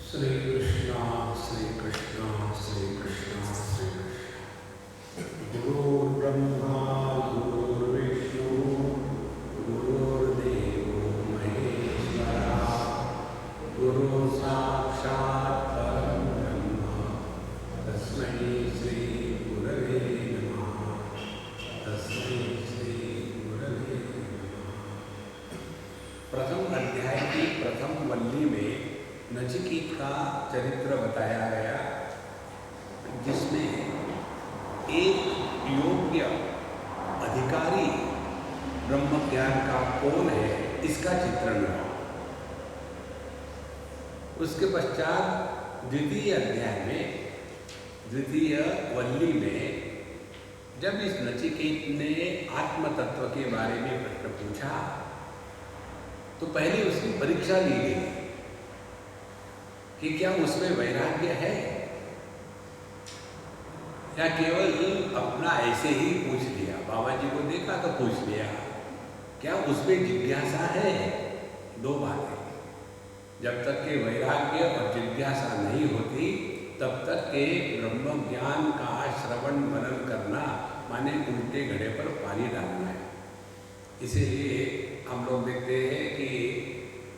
श्री कृष्णा श्री कृष्णा श्री कृष्णा श्री कृष्ण। गुरुर्ब्रह्मा गुरुर्विष्णु गुरुर्देवो महेश्वरः गुरु साक्षात् परं ब्रह्म तस्मै श्री गुरवे नमः। तस्मै श्री गुरवे नमः। प्रथम अध्याय की प्रथम वल्ली में नचिकेत का चरित्र बताया गया, जिसमें एक योग्य अधिकारी ब्रह्म ज्ञान का कौन है इसका चित्रण हुआ। उसके पश्चात द्वितीय अध्याय में द्वितीय वल्ली में जब इस नचिकेत ने आत्म तत्व के बारे में प्रश्न पूछा तो पहले उसकी परीक्षा ली गई कि क्या उसमें वैराग्य है या केवल अपना ऐसे ही पूछ लिया। बाबा जी को देखा तो पूछ लिया, क्या उसमें जिज्ञासा है। दो बातें, जब तक के वैराग्य और जिज्ञासा नहीं होती तब तक के ब्रह्म ज्ञान का श्रवण मनन करना माने उल्टे घड़े पर पानी डालना है। इसीलिए हम लोग देखते हैं कि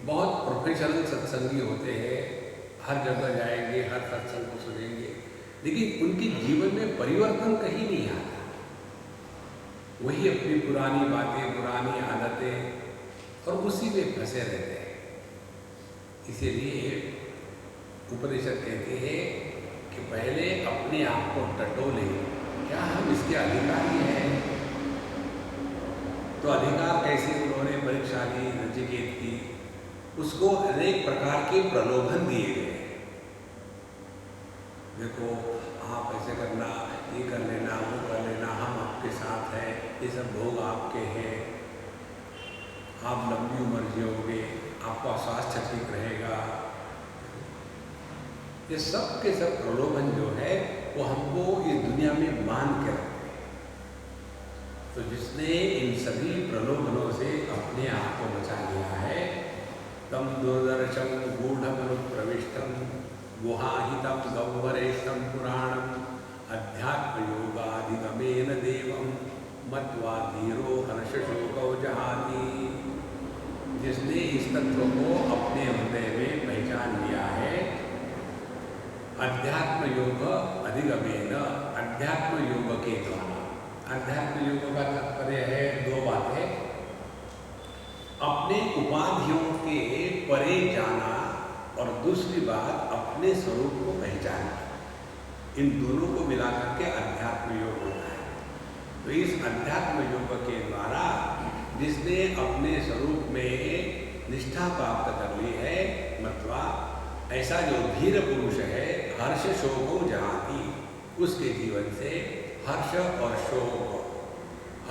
बहुत प्रोफेशनल सत्संगी होते हैं, हर जगह जाएंगे, हर सत्संग को सुनेंगे, लेकिन उनके जीवन में परिवर्तन कहीं नहीं आता। वही अपनी पुरानी बातें, पुरानी आदतें और उसी में फंसे रहते हैं। इसीलिए उपनिषद कहते हैं कि पहले अपने आप को टटोले, क्या हम इसके अधिकारी हैं। तो अधिकार कैसे उन्होंने परीक्षा ली नचिकेत की, उसको अनेक प्रकार के प्रलोभन दिए गए। देखो आप ऐसे करना, ये कर लेना, वो कर लेना, हम आपके साथ हैं, ये सब भोग आपके हैं, आप लंबी उम्र जियोगे, आपका स्वास्थ्य ठीक रहेगा। ये सब के सब प्रलोभन जो है वो हमको इस दुनिया में बांध के रखते हैं। तो जिसने इन सभी प्रलोभनों से अपने आप को बचा लिया है, तम दुर्दर्शम गूढ़मनुप्रविष्टम गुहाहितं गह्वरेशं पुराणम् अध्यात्म योगाधिगमेन देवं मत्वा धीरो हर्षशोकौ जहाति। जिसने इस तत्व को अपने हृदय में पहचान लिया है, अध्यात्म योग अधिगमेन, अध्यात्म योग के द्वारा। अध्यात्म योग का तात्पर्य है दो बातें, अपने उपाधियों के परे जाना और दूसरी बात अपने स्वरूप को पहचानना। इन दोनों को मिलाकर के अध्यात्म योग होता है। तो इस अध्यात्म योग के द्वारा जिसने अपने स्वरूप में निष्ठा प्राप्त कर ली है, मतलब ऐसा जो धीर पुरुष है, हर्ष शोक जहाती, उसके जीवन से हर्ष और शोक,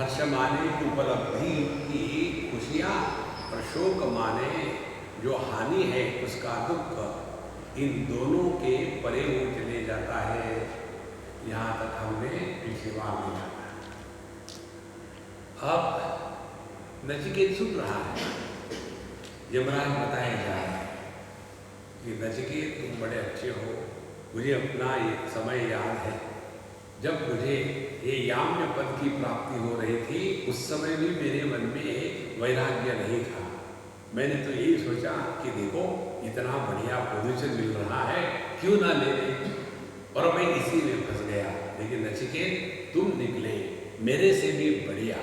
हर्ष माने उपलब्धि की खुशियाँ और शोक माने जो हानि है उसका दुख, इन दोनों के परे वो चले जाता है। यहाँ तक हमने पिछली बार में जाना। अब नचिकेत सुन रहा है, यमराज बताया जा रहा है कि नचिकेत तुम बड़े अच्छे हो, मुझे अपना ये समय याद है जब मुझे ये याम्य पद की प्राप्ति हो रही थी, उस समय भी मेरे मन में वैराग्य नहीं था। मैंने तो यही सोचा कि देखो इतना बढ़िया पोजीशन मिल रहा है, क्यों ना ले ले, और मैं इसी में फंस गया। लेकिन नचिकेत तुम निकले मेरे से भी बढ़िया,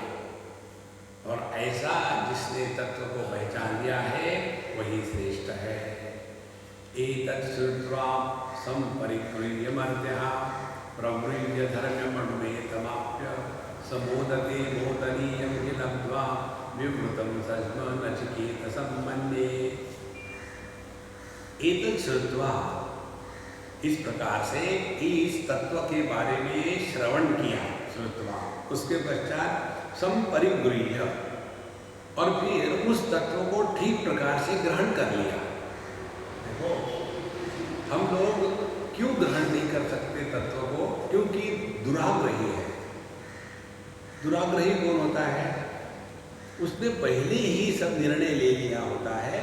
और ऐसा जिसने तत्व को पहचान लिया है वही श्रेष्ठ है। एतत् श्रुत्वा संपरिगृह्य मर्त्यः प्रवृह्य धर्म्यमनुमेतमाप्य समोदते मोदनीयं हि लब्ध्वा विवृतं सस्म नचिकेत सम्मन्ये। एतत् श्रुत्वा, इस प्रकार से इस तत्व के बारे में श्रवण किया, श्रुत्वा, उसके पश्चात संपरिगृह्य, और फिर उस तत्व को ठीक प्रकार से ग्रहण कर लिया। देखो हम लोग क्यों ग्रहण नहीं कर सकते तत्व को? क्योंकि दुराग्रही है। दुराग्रही कौन होता है? उसने पहले ही सब निर्णय ले लिया होता है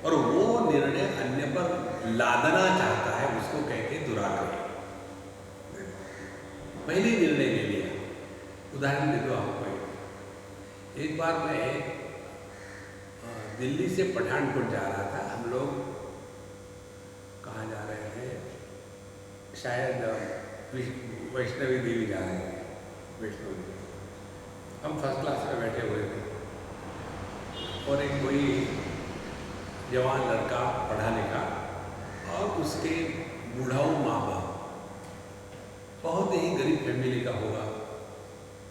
और वो निर्णय अन्य पर लादना चाहता है उसको कहते दुराग्रह। पहले निर्णय ले लिया। उदाहरण दे दो आपको। एक बार मैं दिल्ली से पठानकोट जा रहा था। हम लोग कहाँ जा रहे थे, शायद वैष्णवी देवी जा रहे थे। वैष्णवी देवी हम फर्स्ट क्लास में बैठे हुए थे और एक कोई जवान लड़का पढ़ा लिखा और उसके बूढ़ाऊ माँ बाप, बहुत ही गरीब फैमिली का होगा।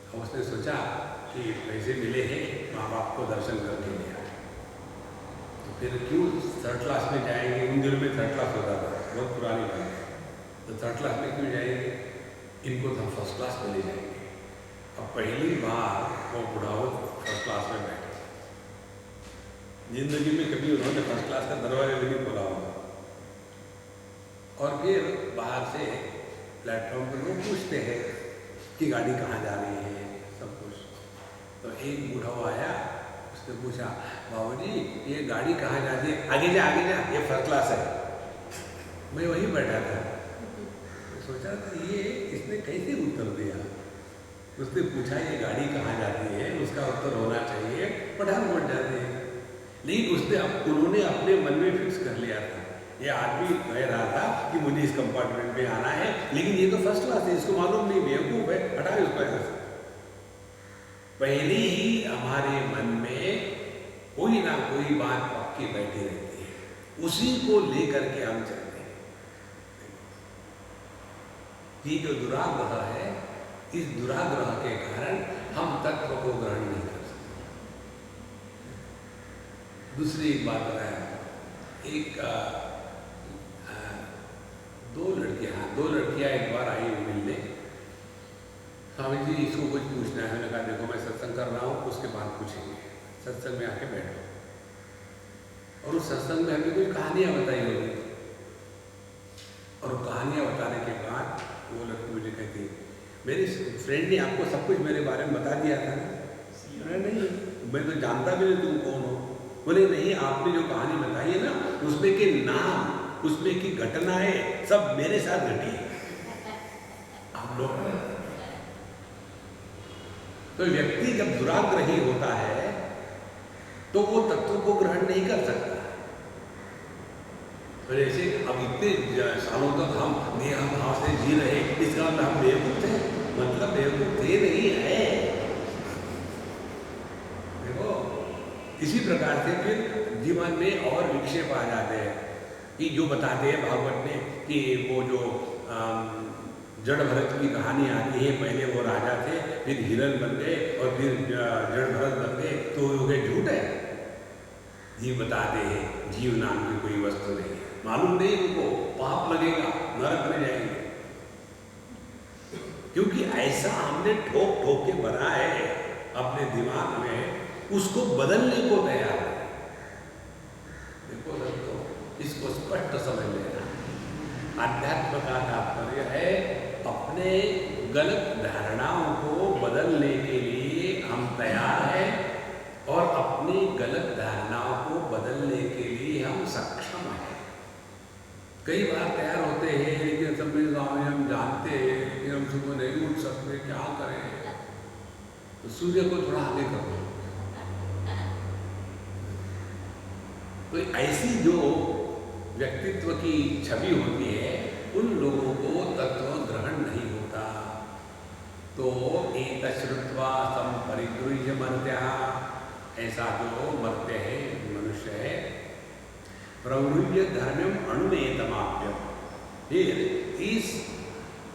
और उसने सोचा कि पैसे मिले हैं, माँ बाप को दर्शन करके ले आए, तो फिर क्यों थर्ड क्लास में जाएंगे। उन दिनों में थर्ड क्लास होता था, बहुत पुरानी बात है। तो थर्ड क्लास में क्यों जाएंगे, इनको तो हम फर्स्ट क्लास में ले जाएंगे। अब पहली बार वो बुढ़ाओ फर्स्ट क्लास में बैठे। जिंदगी में कभी उन्होंने फर्स्ट क्लास का दरवाजा भी नहीं खोला होगा। और फिर बाहर से प्लेटफॉर्म पर लोग पूछते हैं कि गाड़ी कहाँ जा रही है, सब कुछ। तो एक बूढ़ा आया, उसने पूछा, बाबूजी ये गाड़ी कहाँ जाती है? आगे जा, ये फर्स्ट क्लास है। मैं वहीं बैठा था, सोचा था ये इसने कैसे उत्तर दिया। उसने पूछा ये गाड़ी कहाँ जाती है, उसका उत्तर होना चाहिए पठानकोट जाती है। लेकिन उन्होंने अपने मन में फिक्स कर लिया था, ये आदमी कह रहा था कि मुझे इस कंपार्टमेंट में आना है, लेकिन ये तो फर्स्ट क्लास है, इसको मालूम नहीं, बेवकूफ है, हटाए उसको यहाँ से। पहले ही हमारे मन में कोई ना कोई बात पक्की बैठी रहती है, उसी को लेकर के हम चलते हैं। ये जो दुराग्रह है, इस दुराग्रह के कारण हम तत्व को ग्रहण नहीं कर सकते। दूसरी एक बात बताया, एक दो लड़कियां एक बार आई मिलने। स्वामी जी इसको कुछ पूछना है। मैंने कहा देखो मैं सत्संग कर रहा हूँ, उसके बाद पूछेंगे, सत्संग में आके बैठो। और उस सत्संग में हमें कुछ कहानियाँ बताई होगी, और कहानियाँ बताने के बाद वो लड़की मुझे कहती, मेरी फ्रेंड ने आपको सब कुछ मेरे बारे में बता दिया था ना? नहीं, मैं तो जानता भी नहीं तुम कौन हो। बोले नहीं, आपने जो कहानी बताई है ना, उसमें के नाम, उसमें की घटनाएं सब मेरे साथ घटी है। आप लोग तो व्यक्ति जब दुराग्रही होता है तो वो तत्व को ग्रहण नहीं कर सकता। तो जैसे अब इतने सालों तक हम देह भाव से जी रहे, इसका मतलब हम बेवकूफ थे? मतलब बेवकूफ थे नहीं है। देखो इसी प्रकार से फिर जीवन में और विक्षेप आ जाते हैं कि जो बताते हैं भागवत में कि वो जो जड़ भरत की कहानी आती है, पहले वो राजा थे, फिर हिरण बन गए और फिर जड़ भरत बन गए, तो ये झूठ है। जीव बताते हैं जीव नाम की कोई वस्तु नहीं, मालूम नहीं उनको, पाप लगेगा, नरक में जाएंगे। क्योंकि ऐसा हमने ठोक ठोक के बना है अपने दिमाग में, उसको बदलने को तैयार है। देखो दोस्तों, इसको स्पष्ट समझ लेना। अध्यात्म का तात्पर्य है अपने गलत धारणाओं को बदलने के लिए हम तैयार हैं, और अपनी गलत धारणाओं को बदलने के लिए हम सक्षम हैं। कई बार तैयार होते हैं, लेकिन सब में हम जानते हैं, लेकिन हम सुबह नहीं उठ सकते, क्या करें? तो सूर्य को थोड़ा आगे करो। तो ऐसी जो व्यक्तित्व की छवि होती है, उन लोगों को तत्व ग्रहण नहीं होता। तो एक श्रुत्वा संपरिगृह्य मर्त्या, ऐसा जो मर्त्य है, मनुष्य है, प्रवृह्य धर्मम अणुमेतमाप्य, फिर इस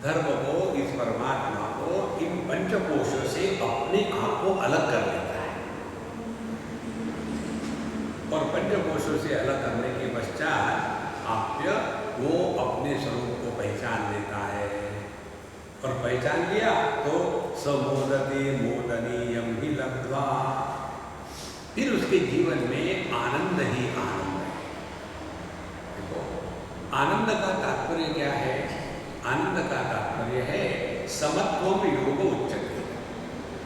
धर्म को, इस परमात्मा को इन पंचकोशों से अपने आप को अलग कर लेता है। और पंचकोशों से अलग करने के पश्चात आप्य वो अपने स्वरूप को पहचान लेता है। और पहचान लिया तो समोदते मोदनीयम ही लब्ध्वा, फिर उसके जीवन में आनंद ही आनंद है। देखो आनंद का तात्पर्य क्या है? आनंद का तात्पर्य है समत्वम योग उच्चते।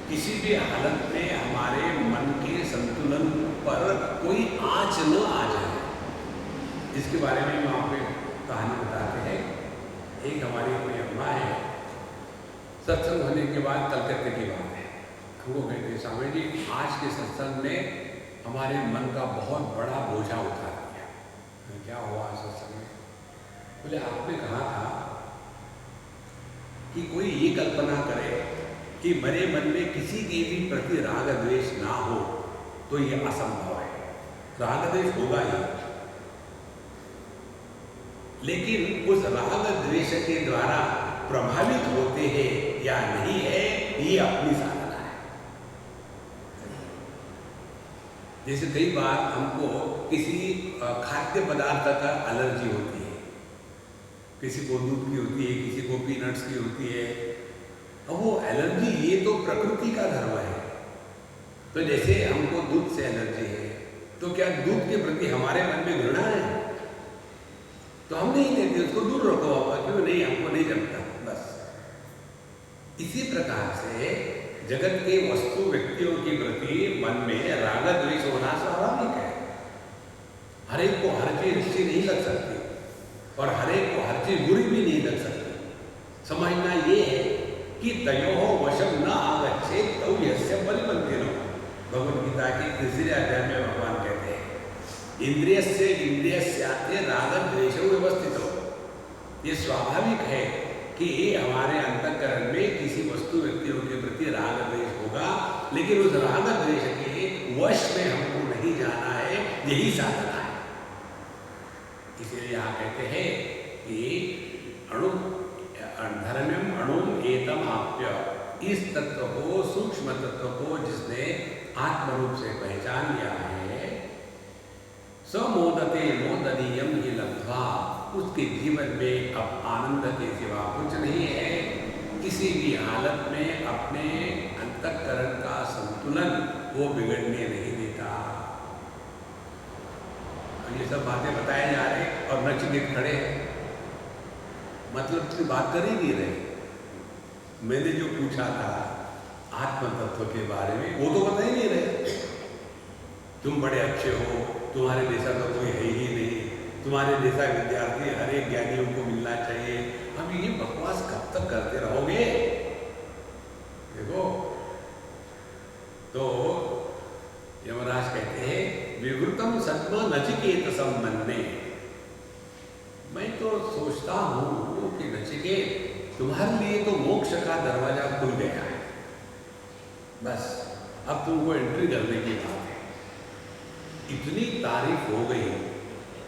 किसी भी हालत में हमारे मन के संतुलन पर कोई आँच न आ जाए। इसके बारे में हम आपको कहानी बताते हैं। एक हमारी कोई अम्मा है, सत्संग होने के बाद कलकत्ते की बात है, वो कहते स्वामी जी आज के सत्संग ने हमारे मन का बहुत बड़ा बोझा उतार दिया। क्या हुआ सत्संग में? बोले आपने कहा था कि कोई ये कल्पना करे कि मेरे मन में किसी के भी प्रति राग द्वेष ना हो तो ये असंभव है। राग द्वेष होगा ही, लेकिन उस राग द्वेष के द्वारा प्रभावित होते हैं या नहीं है, ये अपनी साधना है। जैसे कई बार हमको किसी खाद्य पदार्थ का एलर्जी होती है, किसी को दूध की होती है, किसी को पीनट्स की होती है। अब वो एलर्जी ये तो प्रकृति का धर्म है। तो जैसे हमको दूध से एलर्जी है, तो क्या दूध के प्रति हमारे मन में घृणा है? तो हम नहीं लेते, उसको दूर रखो बाबा, क्यों नहीं, हमको नहीं जमता, बस। इसी प्रकार से जगत के वस्तु व्यक्तियों के प्रति मन में राग द्वेष होना स्वाभाविक है। हर एक को हर चीज अच्छी नहीं लग सकती और हर एक को हर चीज बुरी भी नहीं लग सकती। समझना ये है कि तयोः वशं न आगच्छेत् तौ यस्य बलिपन्थिनो। भगवद गीता के तीसरे अध्याय में भगवान कहते हैं इंद्रियस्य इंद्रियस्यार्थे राग द्वेषौ व्यवस्थितो। ये स्वाभाविक है कि हमारे अंतःकरण में किसी वस्तु व्यक्तियों के प्रति राग द्वेष होगा, लेकिन उस राग द्वेष के वश में हमको नहीं जाना है, यही साधना है। इसीलिए यहाँ कहते हैं कि अणु धर्म्यम अणुम एतम आप्य, इस तत्व को, सूक्ष्म तत्व को जिसने आत्मरूप से पहचान लिया है, समोदते मोदनीयम ही लब्ध्वा, उसके जीवन में अब आनंद के सिवा कुछ नहीं है। किसी भी हालत में अपने अंतःकरण का संतुलन वो बिगड़ने नहीं देता। ये सब बातें बताए जा रहे और नचिकेत खड़े हैं, मतलब की बात कर ही नहीं रहे। मैंने जो पूछा था आत्म तत्व के बारे में, वो तो बता ही नहीं रहे। तुम बड़े अच्छे हो, तुम्हारे जैसा तो कोई है ही नहीं, तुम्हारे जैसा विद्यार्थी हर एक ज्ञानियों को मिलना चाहिए। अब ये बकवास कब तक करते रहोगे? देखो, तो यमराज कहते हैं विवृतम सत्म नचिकेत संबंधे। मैं तो सोचता हूं कि नचिकेत तुम्हारे लिए तो मोक्ष का दरवाजा खुल गया है, बस अब तुमको एंट्री करने की बात है। इतनी तारीफ हो गई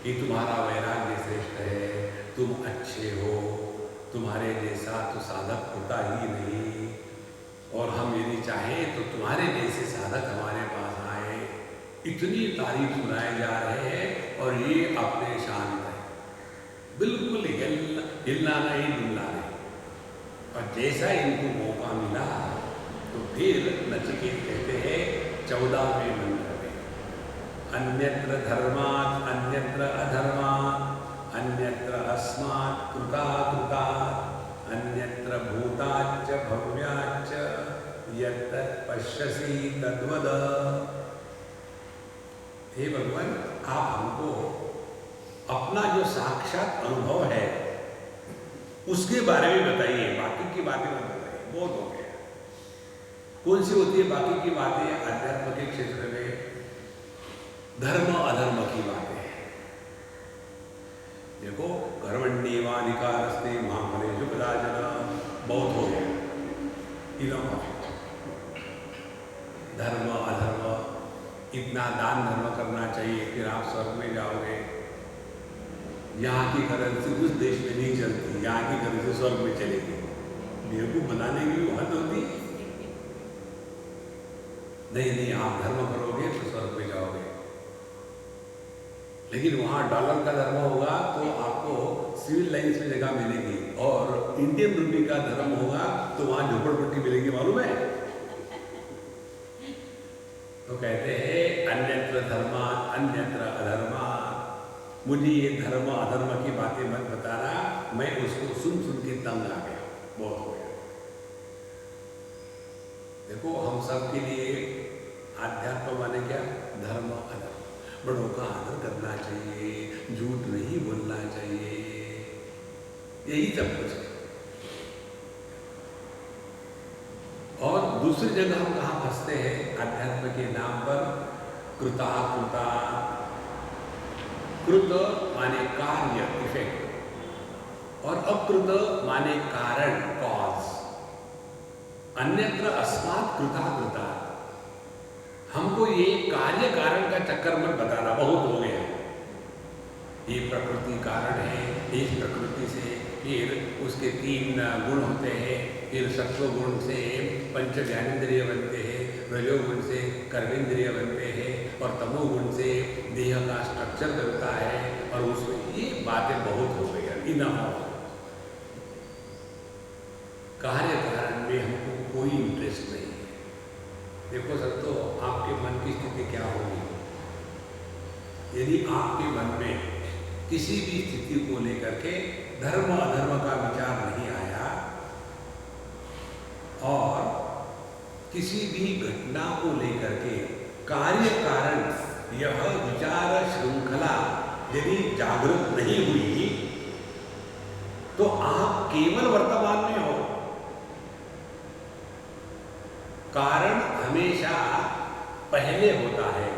कि तुम्हारा वैराग्य श्रेष्ठ है, तुम अच्छे हो, तुम्हारे जैसा तो साधक होता ही नहीं, और हम यदि चाहें तो तुम्हारे जैसे साधक हमारे पास आए। इतनी तारीफ सुनाए जा रहे हैं और ये अपने शांत है, बिल्कुल हिलना नहीं डुलना नहीं। और जैसा इनको मौका मिला तो फिर नचिकेत कहते हैं 14वें मंत्र में, अन्यत्र धर्मात् अन्यत्र अधर्मात् अन्यत्र अस्मात् कृतात् कृतात् अन्यत्र भूताच्च भव्याच्च यत्तत् पश्यसि तद्वद। हे भगवान, आप हमको अपना जो साक्षात अनुभव है उसके बारे में बताइए, बाकी की बातें मत बताइए, बहुत हो गया। कौन सी होती है बाकी की बातें? अध्यात्म के क्षेत्र में धर्म अधर्म की बातें हैं। देखो, कर्मण्येवाधिकारस्ते मा फलेषु कदाचन, बहुत हो गया, इनफ। धर्म अधर्म, इतना दान धर्म करना चाहिए फिर आप स्वर्ग में जाओगे। यहाँ की करेंसी उस देश में नहीं चलती, यहाँ की करेंसी स्वर्ग में चलेगी। बेवकूफ बनाने की हद होती है। नहीं, आप धर्म करोगे तो स्वर्ग में जाओगे, लेकिन वहाँ डॉलर का धर्म होगा तो आपको सिविल लाइन्स में जगह मिलेगी, और इंडियन रूपी का धर्म होगा तो वहाँ झोपड़पट्टी मिलेगी, मालूम है? तो कहते हैं अन्यत्र धर्मात् अन्यत्र अधर्मात्। मुझे ये धर्म अधर्म की बातें मत बताना, मैं उसको सुन सुन के तंग आ गया, बहुत हो गया। देखो, हम सब के लिए आध्यात्म माने क्या? धर्म अधर्म। बड़ों का आदर करना चाहिए, झूठ नहीं बोलना चाहिए, यही सब कुछ है। और दूसरी जगह हम कहाँ फंसते हैं अध्यात्म के नाम पर? कृता कृता, कृत माने कार्य इफेक्ट और अकृत माने कारण कॉज। अन्यत्र अस्मात् कृता कृता। हमको ये कार्य कारण का चक्कर मत बताना, बहुत हो गया। ये प्रकृति कारण है, इस प्रकृति से फिर उसके 3 गुण होते हैं, फिर सत्व गुण से पंच ज्ञानेंद्रिय बनते हैं, रजोगुण से कर्मेंद्रिय बनते हैं और तमोगुण से देह का स्ट्रक्चर बनता है। और उसमें ये बातें बहुत हो गई, इनफ। कार्य कारण में हमको कोई इंटरेस्ट नहीं है। देखो सर, तो आपके मन की स्थिति क्या होगी यदि आपके मन में किसी भी स्थिति को लेकर के धर्म अधर्म का विचार नहीं आया और किसी भी घटना को लेकर के कार्य कारण यह विचार श्रृंखला यदि जागृत नहीं हुई तो आप केवल वर्तमान में हो। कारण हमेशा पहले होता है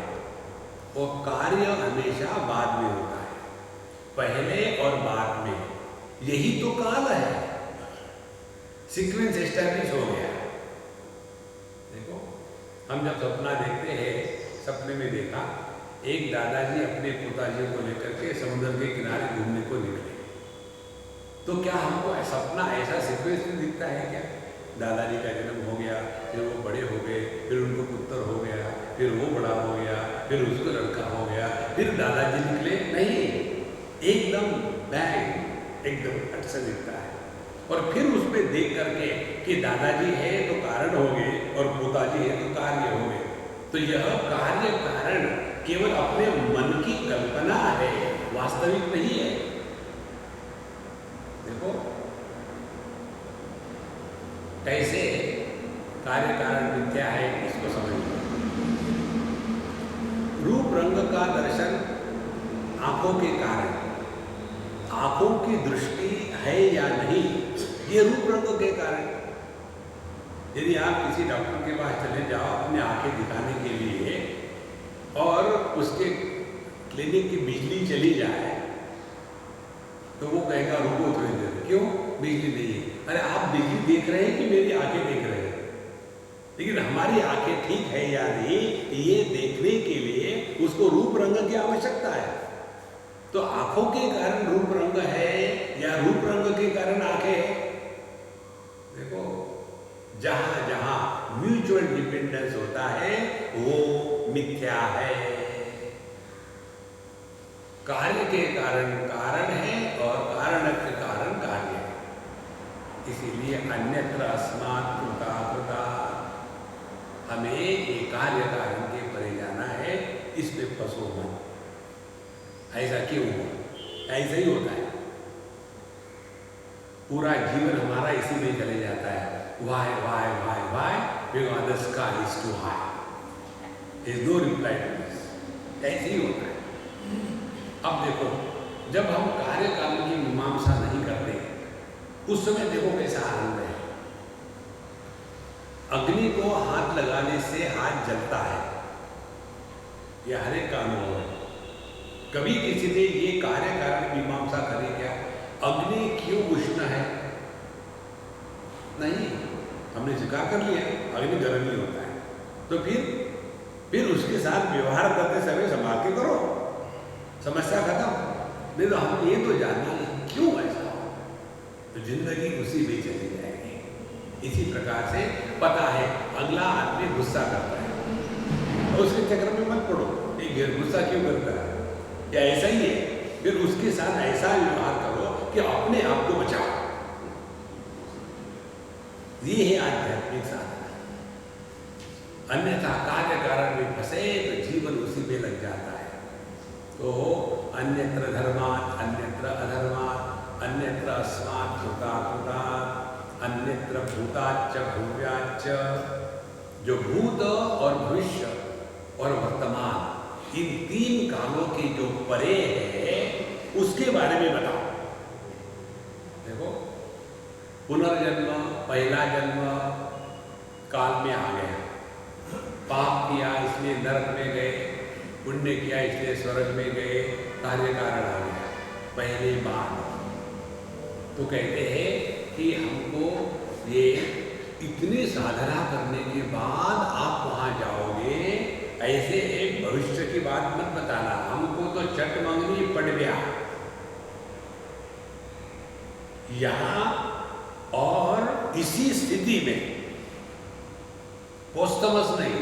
और कार्य हमेशा बाद में होता है। पहले और बाद में, यही तो काल है। सीक्वेंस एस्टैब्लिश हो गया। देखो, हम जब सपना देखते हैं, सपने में देखा एक दादाजी अपने पिताजी को लेकर के समुद्र के किनारे घूमने को निकले, तो क्या हमको सपना ऐसा सीक्वेंस में दिखता है क्या? दादाजी का जन्म हो गया, फिर वो बड़े हो गए, फिर उनको पुत्र हो गया, फिर वो बड़ा हो गया, फिर उसको लड़का हो गया, फिर दादाजी निकले? नहीं, एकदम बैंग, एकदम हट से दिखता है। और फिर उसमें देख करके कि दादाजी है तो कारण हो गए और पिताजी है तो कार्य हो गए। तो यह कार्य कारण केवल अपने मन की कल्पना है, वास्तविक नहीं है। देखो कैसे कार्य कारण मिथ्या है, इसको समझिए। रूप रंग का दर्शन आंखों के कारण, आंखों की दृष्टि है या नहीं, ये रूप रंग के कारण। यदि आप किसी डॉक्टर के पास चले जाओ अपने आंखें दिखाने के लिए और उसके क्लिनिक की बिजली चली जाए तो वो कहेगा रुको थोड़ी देर, क्यों बिजली नहीं है? अरे आप बिजली देख रहे हैं कि मेरी आंखें देख रहे हैं? लेकिन हमारी आंखें ठीक है या नहीं, ये देखने के लिए उसको रूप रंग की आवश्यकता है। तो आंखों के कारण रूप रंग है या रूप रंग के कारण आंखें है? देखो, जहां जहां म्यूचुअल डिपेंडेंस होता है वो मिथ्या है। कार्य के कारण कारण है और कारण के कारण कार्य है। इसीलिए अन्यत्र अस्मात् कृता कृता, हमें ये कार्य कारण के परे जाना है, इसमें फंसो मत। ऐसा क्यों हुआ? ऐसा ही होता है। पूरा जीवन हमारा इसी में चले जाता है, why why why why because the sky is too high, is no reply to this. ऐसे ही होता है। अब देखो, जब हम कार्य कारण की मीमांसा नहीं करते उस समय देखो कैसा आनंद है। अग्नि को हाथ लगाने से हाथ जलता है, यह हर एक का अनुभव है। कभी किसी ने ये कार्य कारण मीमांसा करी क्या? अग्नि क्यों उष्ण है? नहीं, हमने स्वीकार कर लिया अग्नि गर्म ही होता है। तो फिर उसके साथ व्यवहार करते समय संभाल के करो, समस्या खत्म। नहीं तो हम ये तो जानना नहीं क्यों ऐसा हो, तो जिंदगी उसी में चली जाएगी। इसी प्रकार से पता है अगला आदमी गुस्सा करता है और उसके चक्कर में मत पड़ो, ये गुस्सा क्यों करता है या ऐसा ही है, फिर उसके साथ ऐसा व्यवहार करो कि अपने आप को बचाओ। ये है आध्यात्मिक साधना। अन्यथा कार्य कारण में फंसे तो जीवन उसी में लग जाता है। तो अन्यत्र धर्मात् अन्यत्र अधर्मात् अन्यत्र अस्मात् कृतात् कृतात् अन्यत्र भूताच्च भव्याच्च। जो भूत और भविष्य और वर्तमान इन 3 कालों के जो परे है उसके बारे में बताओ। देखो, पुनर्जन्म, पहला जन्म काल में आ गया, पाप किया इसलिए नरक में गए, पुण्य किया इसलिए स्वर्ग में गए, कार्य कारण आ गया पहली बार। तो कहते हैं कि हमको ये इतनी साधना करने के बाद आप वहां जाओगे, ऐसे एक भविष्य की बात मत बताना, हमको तो चट मंगनी पड़ गया यहां। और इसी स्थिति में पोस्तमस नहीं,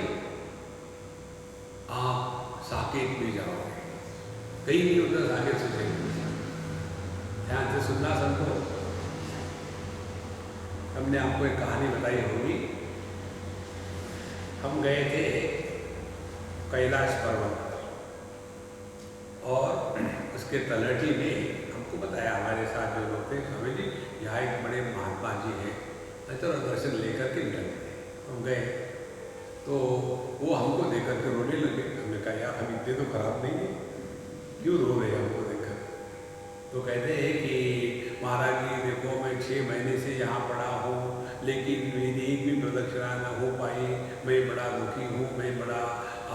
आप साकेत में जाओगे, कहीं नहीं उधर साकेत से जाएंगे। ध्यान से सुनना सबको। हमने आपको एक कहानी बताई होगी। हम गए थे कैलाश पर्वत और उसके तलहटी में हमको बताया, हमारे साथ जो लोग थे, स्वामी जी यहाँ एक बड़े महात्मा जी हैं, चलो दर्शन लेकर के निकलते थे। हम गए तो वो हमको देख करके रोने लगे। हमने कहा यार हम इतने तो खराब नहीं है, क्यों रो रहे हैं हमको देखकर? तो कहते हैं कि महाराज जी देखो, मैं 6 महीने से यहाँ पड़ा हूँ, लेकिन मेरी एक भी प्रदक्षिणा न हो पाई, मैं बड़ा दुखी हूँ, मैं बड़ा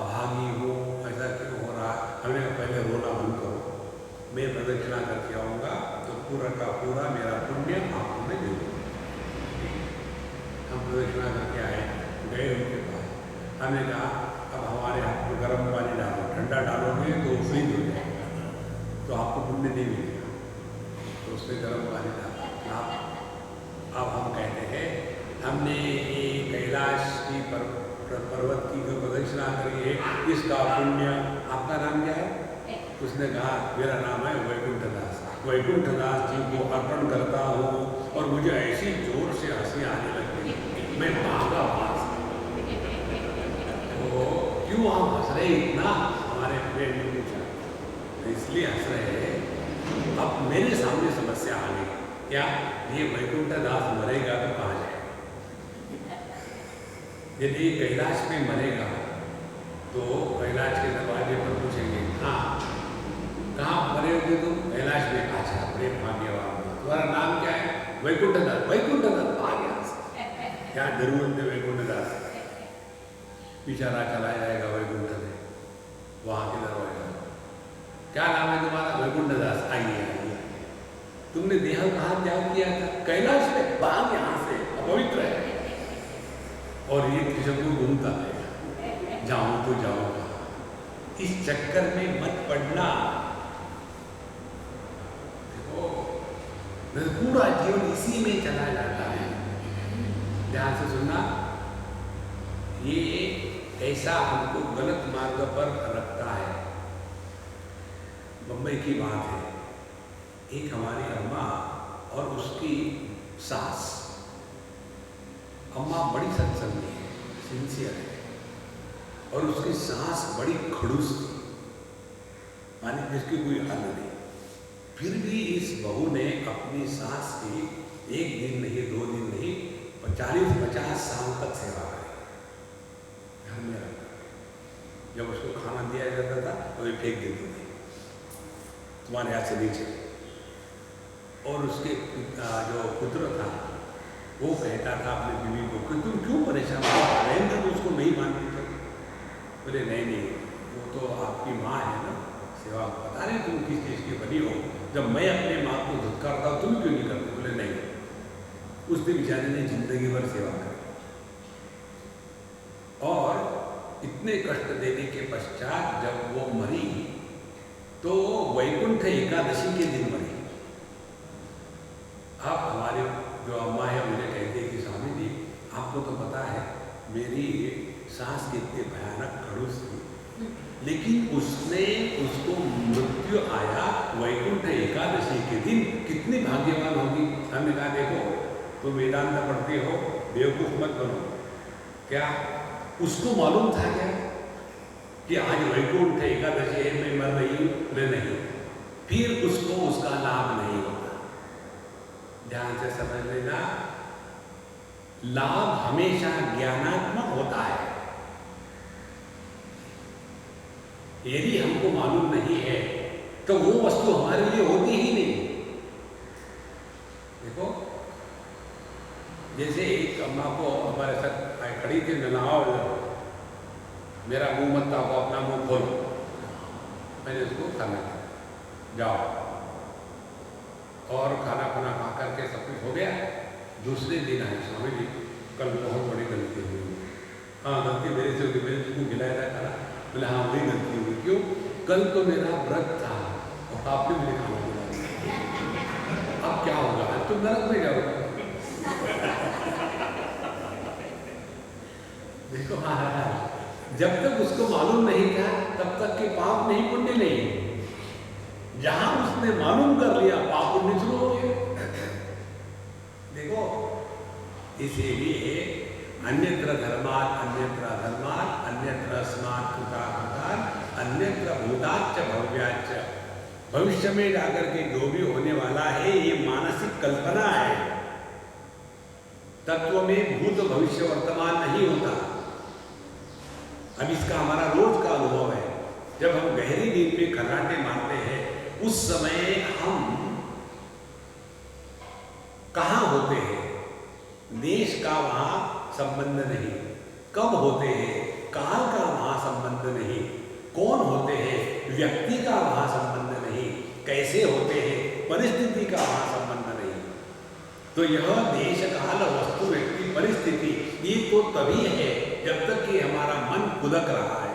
अभागी हूँ, ऐसा क्यों हो रहा? हमने पहले रोना बंद करो, मैं प्रदक्षिणा करके आऊँगा तो पूरा का पूरा मेरा पुण्य आपको मैं दे दूँगा। हम प्रदक्षिणा करके आए, गए उनके पास। हमने कहा अब हमारे हाथ में गर्म पानी डालो, ठंडा डालोगे तो फ्रीज हो जाएगा, तो आपको पुण्य नहीं मिलेगा। तो उसमें गर्म पानी डाला। अब हम कहते हैं हमने ये कैलाश की पर्वत की जो प्रदक्षिणा करी है, इसका पुण्य, आपका नाम क्या है? उसने कहा मेरा नाम है वैकुंठ दास। वैकुंठ दास जी को अर्पण करता हूँ। और मुझे ऐसी जोर से हंसी आने लगी, मैं भागा वहां से। तो क्यों हम हंस रहे इतना? हमारे फ्रेंड ने पूछा, इसलिए हंस रहे हैं, अब मेरे सामने समस्या आ गई। क्या ये वैकुंठ दास मरेगा तो कहाँ जाएगा? यदि कैलाश में मरेगा तो कैलाश के दरवाजे पर पूछेंगे, हाँ कहाँ मरे होगे तुम? कैलाश में। अच्छा, बड़े भाग्यवान, तुम्हारा नाम क्या है? वैकुंठ दास। वैकुंठ दास आ गया, क्या जरूरत है वैकुंठ दास? बेचारा चला जाएगा वैकुंठ में, वहां के दरवाजा। क्या नाम है तुम्हारा? वैकुंठ दास। आइए आइए, तुमने देह कहाँ त्याग किया था? कैलाश में। भाग यहाँ से, अपवित्र है। और ये किशोर घूमता है, जाऊं तो जाऊंगा। इस चक्कर में मत पड़ना। देखो, पूरा जीवन इसी में चला जाता है। ध्यान से सुनना, ये ऐसा हमको गलत मार्ग पर रखता है। मुंबई की बात है, एक हमारी अम्मा और उसकी सास। अम्मा बड़ी सत्संगी है, सिंसियर है, और उसकी सास बड़ी खड़ूस थी, माने जिसकी कोई हद नहीं। फिर भी इस बहू ने अपनी सास की 1 दिन नहीं, 2 दिन नहीं, 40-50 साल तक सेवा करी। घर में रखा, जब उसको खाना दिया जाता था तो ये फेंक देती थी तुम्हारे हाथ से नीचे। और उसके जो पुत्र था वो कहता था अपनी बीवी को कि तुम क्यों परेशान हो? रहेंगे तो उसको नहीं मानती तो? बोले नहीं नहीं, वो तो आपकी माँ है ना, सेवा। पता नहीं तुम किस चीज़ की बनी हो, जब मैं अपने माँ को धुतकारता हूँ तुम क्यों नहीं करते? बोले नहीं। उस दिन बेचारे ने जिंदगी भर सेवा करी, और इतने कष्ट देने के पश्चात जब वो मरी तो वैकुंठ एकादशी के दिन मरी। अब हमारे जो अम्मा है मुझे कहते कि स्वामी जी आपको तो पता है मेरी सास कितनी भयानक खड़ूस थी, लेकिन उसने उसको मृत्यु आया वैकुंठ एकादशी के दिन, कितनी भाग्यवान होगी। हमने कहा देखो तुम वेदांत पढ़ते हो, बेवकूफ मत बनो। क्या उसको मालूम था क्या कि आज वैकुंठ एकादशी है, मैं मर रही हूँ? नहीं। फिर उसको उसका लाभ नहीं होता। ध्यान से समझ लेना, लाभ हमेशा ज्ञानात्मक होता है। यदि हमको मालूम नहीं है तो वो वस्तु हमारे लिए होती ही नहीं। देखो, जैसे एक अम्मा को हमारे साथ खड़ी थी, नलाओ मेरा मुंह मत ताको, अपना मुंह खोलो। मैंने उसको खाना जाओ, और खाना खुना खा करके सब कुछ हो गया। दूसरे दिन आए, स्वामी जी कल बहुत बड़ी गलती हुई। हाँ, गलती मेरे से होगी, मैंने तुमको खिलाया था खाना। बोले हाँ वही गलती हुई। क्यों? कल तो मेरा व्रत था और आपने मुझे खाना खिलाया। अब क्या होगा? तुम नरक में जाओगे। देखो महाराज, जब तक उसको मालूम नहीं था तब तक के पाप नहीं, पुण्य नहीं। जहां उसने मालूम कर लिया, पाप पुण्य शुरू हो गया। देखो, इसीलिए अन्यत्र धर्मात् अन्यत्र अधर्मात् अन्यत्र अस्मात् कृताकृतात् अन्यत्र भूताच्च भव्याच्च। भविष्य में जाकर के जो भी होने वाला है ये मानसिक कल्पना है। तत्व में भूत भविष्य वर्तमान नहीं होता। अब इसका हमारा रोज का अनुभव है। जब हम गहरी नींद में खर्राटे मारते हैं, उस समय हम कहाँ होते हैं? देश का वहां संबंध नहीं। कब होते हैं? काल का वहां संबंध नहीं। कौन होते हैं? व्यक्ति का वहां संबंध नहीं। कैसे होते हैं? परिस्थिति का वहां संबंध नहीं। तो यह देश काल वस्तु व्यक्ति परिस्थिति ये तो तभी है जब तक कि हमारा मन कुदक रहा है।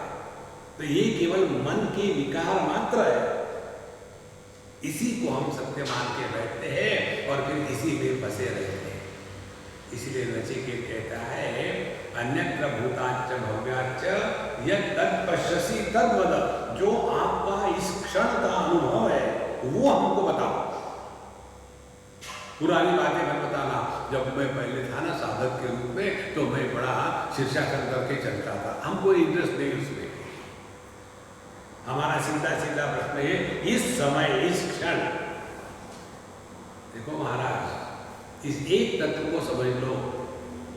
तो ये केवल मन के विकार मात्र है। इसी को हम सत्य मान के बैठते हैं और फिर इसी में फंसे रहते हैं। इसलिए नचिकेत कहता है अन्यत्र भूताच्च भव्याच्च यत् तत्पश्यसि तद्वद। जो आपका इस क्षण का अनुभव है वो हमको बताओ। पुरानी बातें मत बताना। जब मैं पहले था ना साधक के रूप में, तो मैं बड़ा शीर्षासन करके चलता था। हमको इंटरेस्ट नहीं उसमें। हमारा सीधा सीधा प्रश्न है इस समय, इस क्षण। देखो महाराज, इस एक तत्व को समझ लो।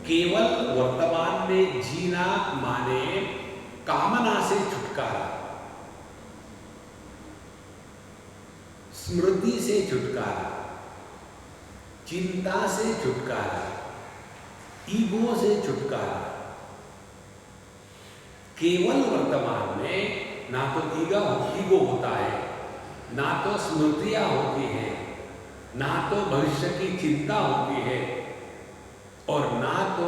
केवल वर्तमान में जीना माने कामना से छुटकारा, स्मृति से छुटकारा, चिंता से छुटकारा, ईगो से छुटकारा। केवल वर्तमान में ना तो ईगो होता है, ना तो स्मृतियां होती हैं, ना तो भविष्य की चिंता होती है, और ना तो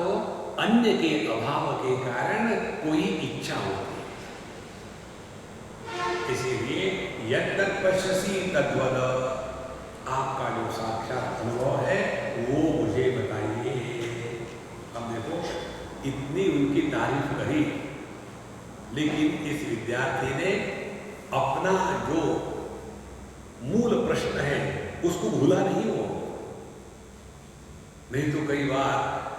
अन्य के अभाव के कारण कोई इच्छा होती है। इसीलिए यत् तत्पश्यसि तद्वद। आपका जो साक्षात अनुभव है वो मुझे बताइए। अब देखो, इतनी उनकी तारीफ करी, लेकिन इस विद्यार्थी ने अपना जो मूल प्रश्न है उसको भूला नहीं हो। नहीं तो कई बार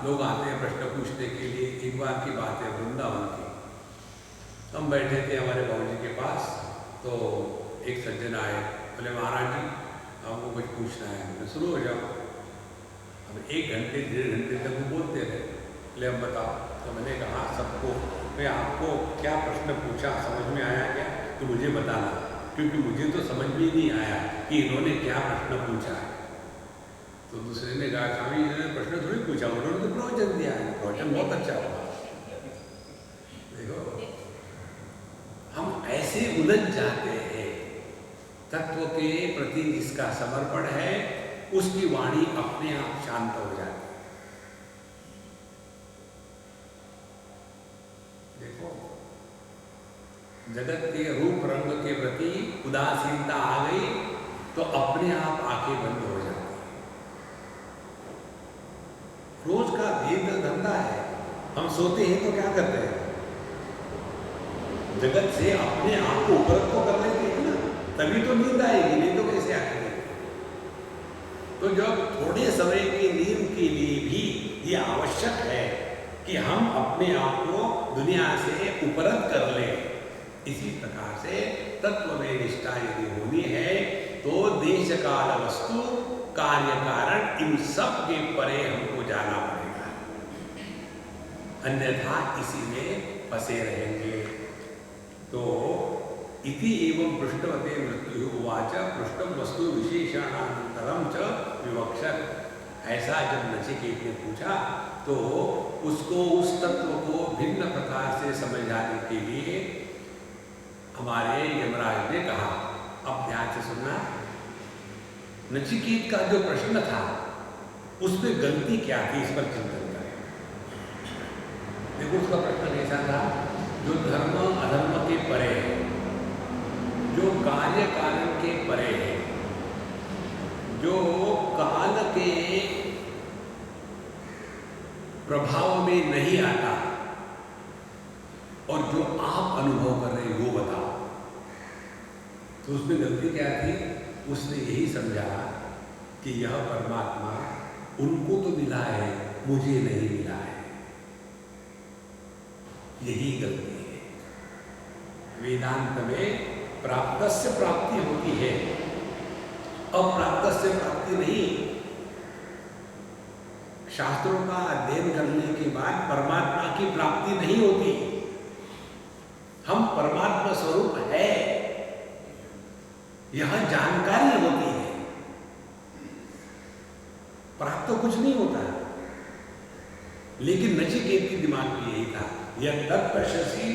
लोग आते हैं प्रश्न पूछने के लिए। एक बार की बात है वृंदावन की। हम बैठे थे हमारे बाबूजी के पास, तो एक सज्जन आए। बोले महाराज जी हमको कुछ पूछना है। बोले शुरू हो जाओ। अब 1 घंटे 1.5 घंटे तक वो बोलते रहे। बोले हम बताओ। तो मैंने कहा सबको, मैं आपको क्या प्रश्न पूछा समझ में आया क्या? तो मुझे बताना, क्योंकि मुझे तो समझ में नहीं आया कि इन्होंने क्या प्रश्न पूछा है। तो दूसरे ने कहा स्वामी इन्होंने प्रश्न थोड़ी पूछा, उन्होंने तो प्रवचन दिया है। प्रवचन बहुत अच्छा हुआ। देखो, हम ऐसे उलझ जाते हैं। तत्व के प्रति जिसका समर्पण है उसकी वाणी अपने आप शांत हो जाती है। देखो, जगत के रूप रंग के प्रति उदासीनता आ गई तो अपने आप आंखें बंद हो जाती है। रोज का दिन धंधा है। हम सोते हैं तो क्या करते हैं? जगत से अपने आप को उपरत तो करना चाहिए ना, तभी तो नींद आएगी, नहीं तो कैसे आएगी? तो जब थोड़े समय की नींद के लिए भी ये आवश्यक है कि हम अपने आप को दुनिया से उपरत कर लें। इसी प्रकार से तत्व में निष्ठा यदि होनी है तो देश काल वस्तु कार्य कारण इन सब के परे हमको जाना पड़ेगा, अन्यथा इसी में फंसे रहेंगे। तो इति एवं पृष्ठवते मृत्यु उवाच पृष्ठम वस्तु विशेषाणान्तरम च विवक्षत। ऐसा जब नचिकेत ने पूछा तो उसको उस तत्व को भिन्न प्रकार से समझाने के लिए हमारे यमराज ने कहा। अब ध्यान से सुनना, नचिकेत का जो प्रश्न था उसमें गलती क्या थी, इस पर चिंतन करें। देखो उसका प्रश्न ऐसा था, जो धर्म अधर्म के परे है, जो कार्य कारण के परे है, जो काल के प्रभाव में नहीं आता और जो आप अनुभव कर रहे हो वो बताओ। तो उसमें गलती क्या थी? उसने यही समझा कि यह परमात्मा उनको तो मिला है, मुझे नहीं मिला है। यही गलती है। वेदांत में प्राप्तस्य प्राप्ति होती है, अप्राप्तस्य प्राप्ति नहीं। शास्त्रों का अध्ययन करने के बाद परमात्मा की प्राप्ति नहीं होती। हम परमात्मा स्वरूप है, यह जानकारी होती है, प्राप्त तो कुछ नहीं होता। लेकिन नचिकेत के दिमाग में यही था, यह तत्पश्यसी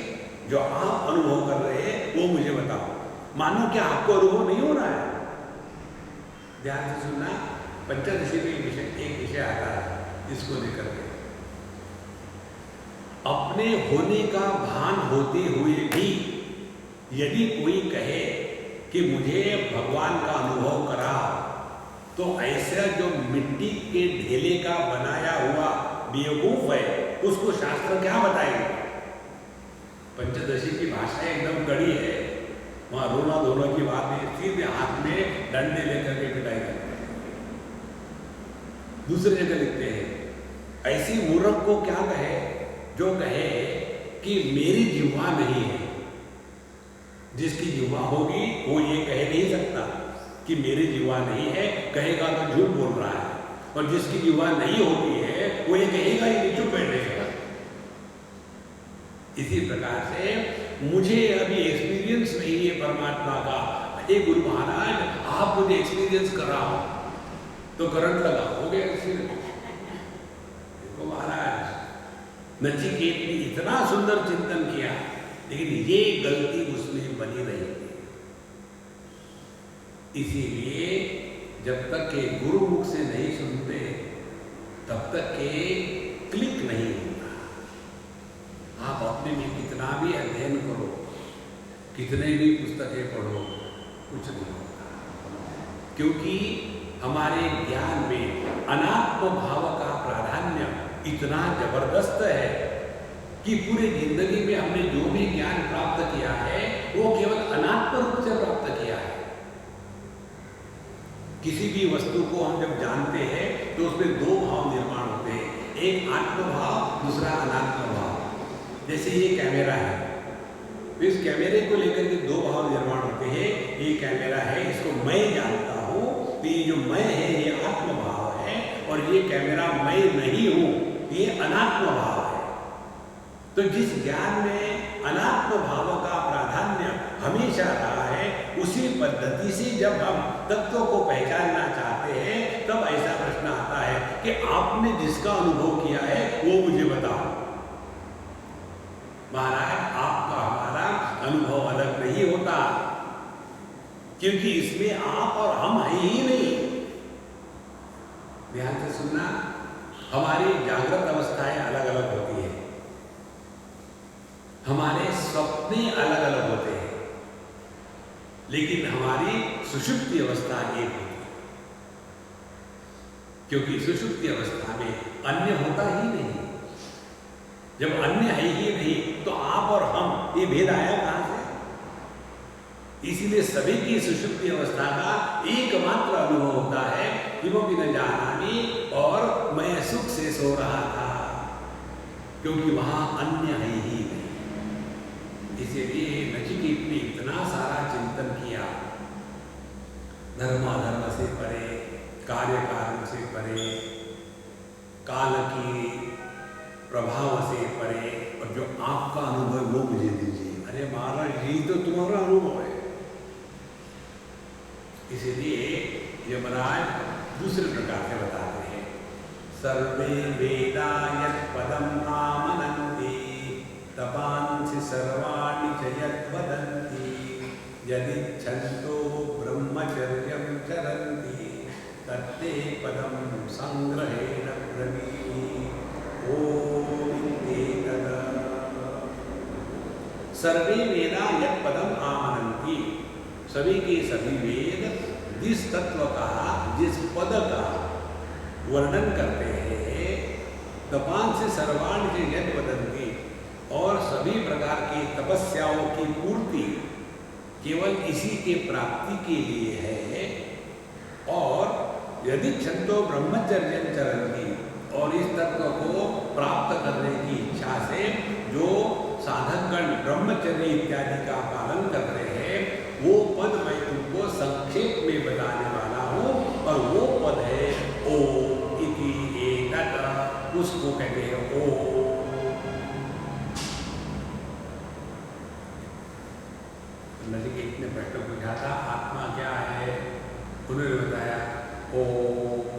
जो आप अनुभव कर रहे हैं वो मुझे बताओ। मानो क्या आपको अनुभव नहीं हो रहा है? ध्यान से सुनना, पंचदशी में एक विषय आता है इसको लेकर के। अपने होने का भान होते हुए भी यदि कोई कहे कि मुझे भगवान का अनुभव करा, तो ऐसा जो मिट्टी के ढेले का बनाया हुआ बेवकूफ है, उसको शास्त्र क्या बताएंगे? पंचदशी की भाषा एकदम कड़ी है, वहां रोना धोना की बात नहीं, सीधे हाथ में डंडे लेकर के पिटाई करते हैं। दूसरी जगह लिखते हैं, ऐसी मूर्ख को क्या कहे जो कहे कि मेरी जिह्वा नहीं है। जिसकी जिह्वा होगी वो ये कह नहीं सकता कि मेरी जिह्वा नहीं है, कहेगा तो झूठ बोल रहा है। और जिसकी जिह्वा नहीं होती है वो ये कहेगा ही चुप बैठेगा। इसी प्रकार से मुझे अभी एक्सपीरियंस नहीं है परमात्मा का। हे गुरु महाराज, आप मुझे एक्सपीरियंस कराओ। तो करंट लगा, हो गया एक्सपीरियंस। देखो महाराज, नचिकेत ने इतना सुंदर चिंतन किया, लेकिन ये गलती उसमें बनी रही। इसीलिए जब तक के गुरु मुख से नहीं सुनते तब तक के क्लिक नहीं होता। आप अपने में कितना भी अध्ययन करो, कितने भी पुस्तकें पढ़ो, कुछ नहीं होता। क्योंकि हमारे ज्ञान में अनात्म भाव का प्राधान्य इतना जबरदस्त है कि पूरी जिंदगी में हमने जो भी ज्ञान प्राप्त किया है वो केवल अनात्म रूप से प्राप्त किया है। किसी भी वस्तु को हम जब जानते हैं तो उसमें दो भाव निर्माण होते हैं, एक आत्म भाव, दूसरा अनात्म भाव। जैसे ये कैमरा है, इस कैमरे को लेकर के दो भाव निर्माण होते हैं। ये कैमरा है, इसको मैं जानता हूं, तो ये जो मैं है ये आत्म भाव है, और ये कैमरा मैं नहीं हूं, ये अनात्म भाव है। तो जिस ज्ञान में अनात्म भाव का प्राधान्य हमेशा रहा है, उसी पद्धति से जब हम तत्व को पहचानना चाहते हैं तब ऐसा प्रश्न आता है कि आपने जिसका अनुभव किया है वो मुझे बताओ। महाराज, आपका हमारा अनुभव अलग नहीं होता, क्योंकि इसमें आप और हम हैं ही नहीं। ध्यान से सुनना, हमारी जागृत अवस्थाएं अलग अलग होती है, हमारे सपने अलग अलग होते हैं, लेकिन हमारी सुषुप्ति अवस्था एक होती है। क्योंकि सुषुप्ति अवस्था में अन्य होता ही नहीं। जब अन्य है ही नहीं तो आप और हम, ये भेद आया कहां से? इसीलिए सभी की सुषुप्ति अवस्था का एकमात्र अनुभव होता है कि वो भी न जानामी, और मैं सुख से सो रहा था, क्योंकि वहां अन्य है ही नहीं। इसीलिए नचिकेत ने इतना सारा चिंतन किया, धर्माधर्म से परे, कार्य कारण से परे, काल की प्रभाव से परे, और जो आपका अनुभव वो मुझे दीजिए। अरे महाराज यही तो तुम्हारा अनुभव है। इसीलिए यमराज दूसरे प्रकार से बताते हैं, सर्वे वेदा यत् पदम आमनन्ति तपांसि सर्वाणि च यत् वदन्ति यदिच्छन्तो ब्रह्मचर्यं चरन्ति तत्ते पदम संग्रहेण ब्रवीमि ओम एतद्। सर्वे वेदा यत् पदम आमनन्ति, सभी के सभी वेद जिस तत्व का, जिस पद का वर्णन करते हैं, तपांसि सर्वाणि च यत् वदन्ति, और सभी प्रकार की तपस्याओं की पूर्ति केवल इसी के प्राप्ति के लिए है। और यदि छंदो ब्रह्मचर्य चरन्ति, और इस तत्व को प्राप्त करने की इच्छा से जो साधकगण ब्रह्मचर्य इत्यादि का पालन करते हैं, वो पद मैं तुमको संक्षेप में बताने वाला हूँ, और वो पद है ओम इति एतत्, उसको कहते हैं ओम। नचिकेत ने प्रश्न पूछा था आत्मा क्या है, उन्होंने बताया ओम।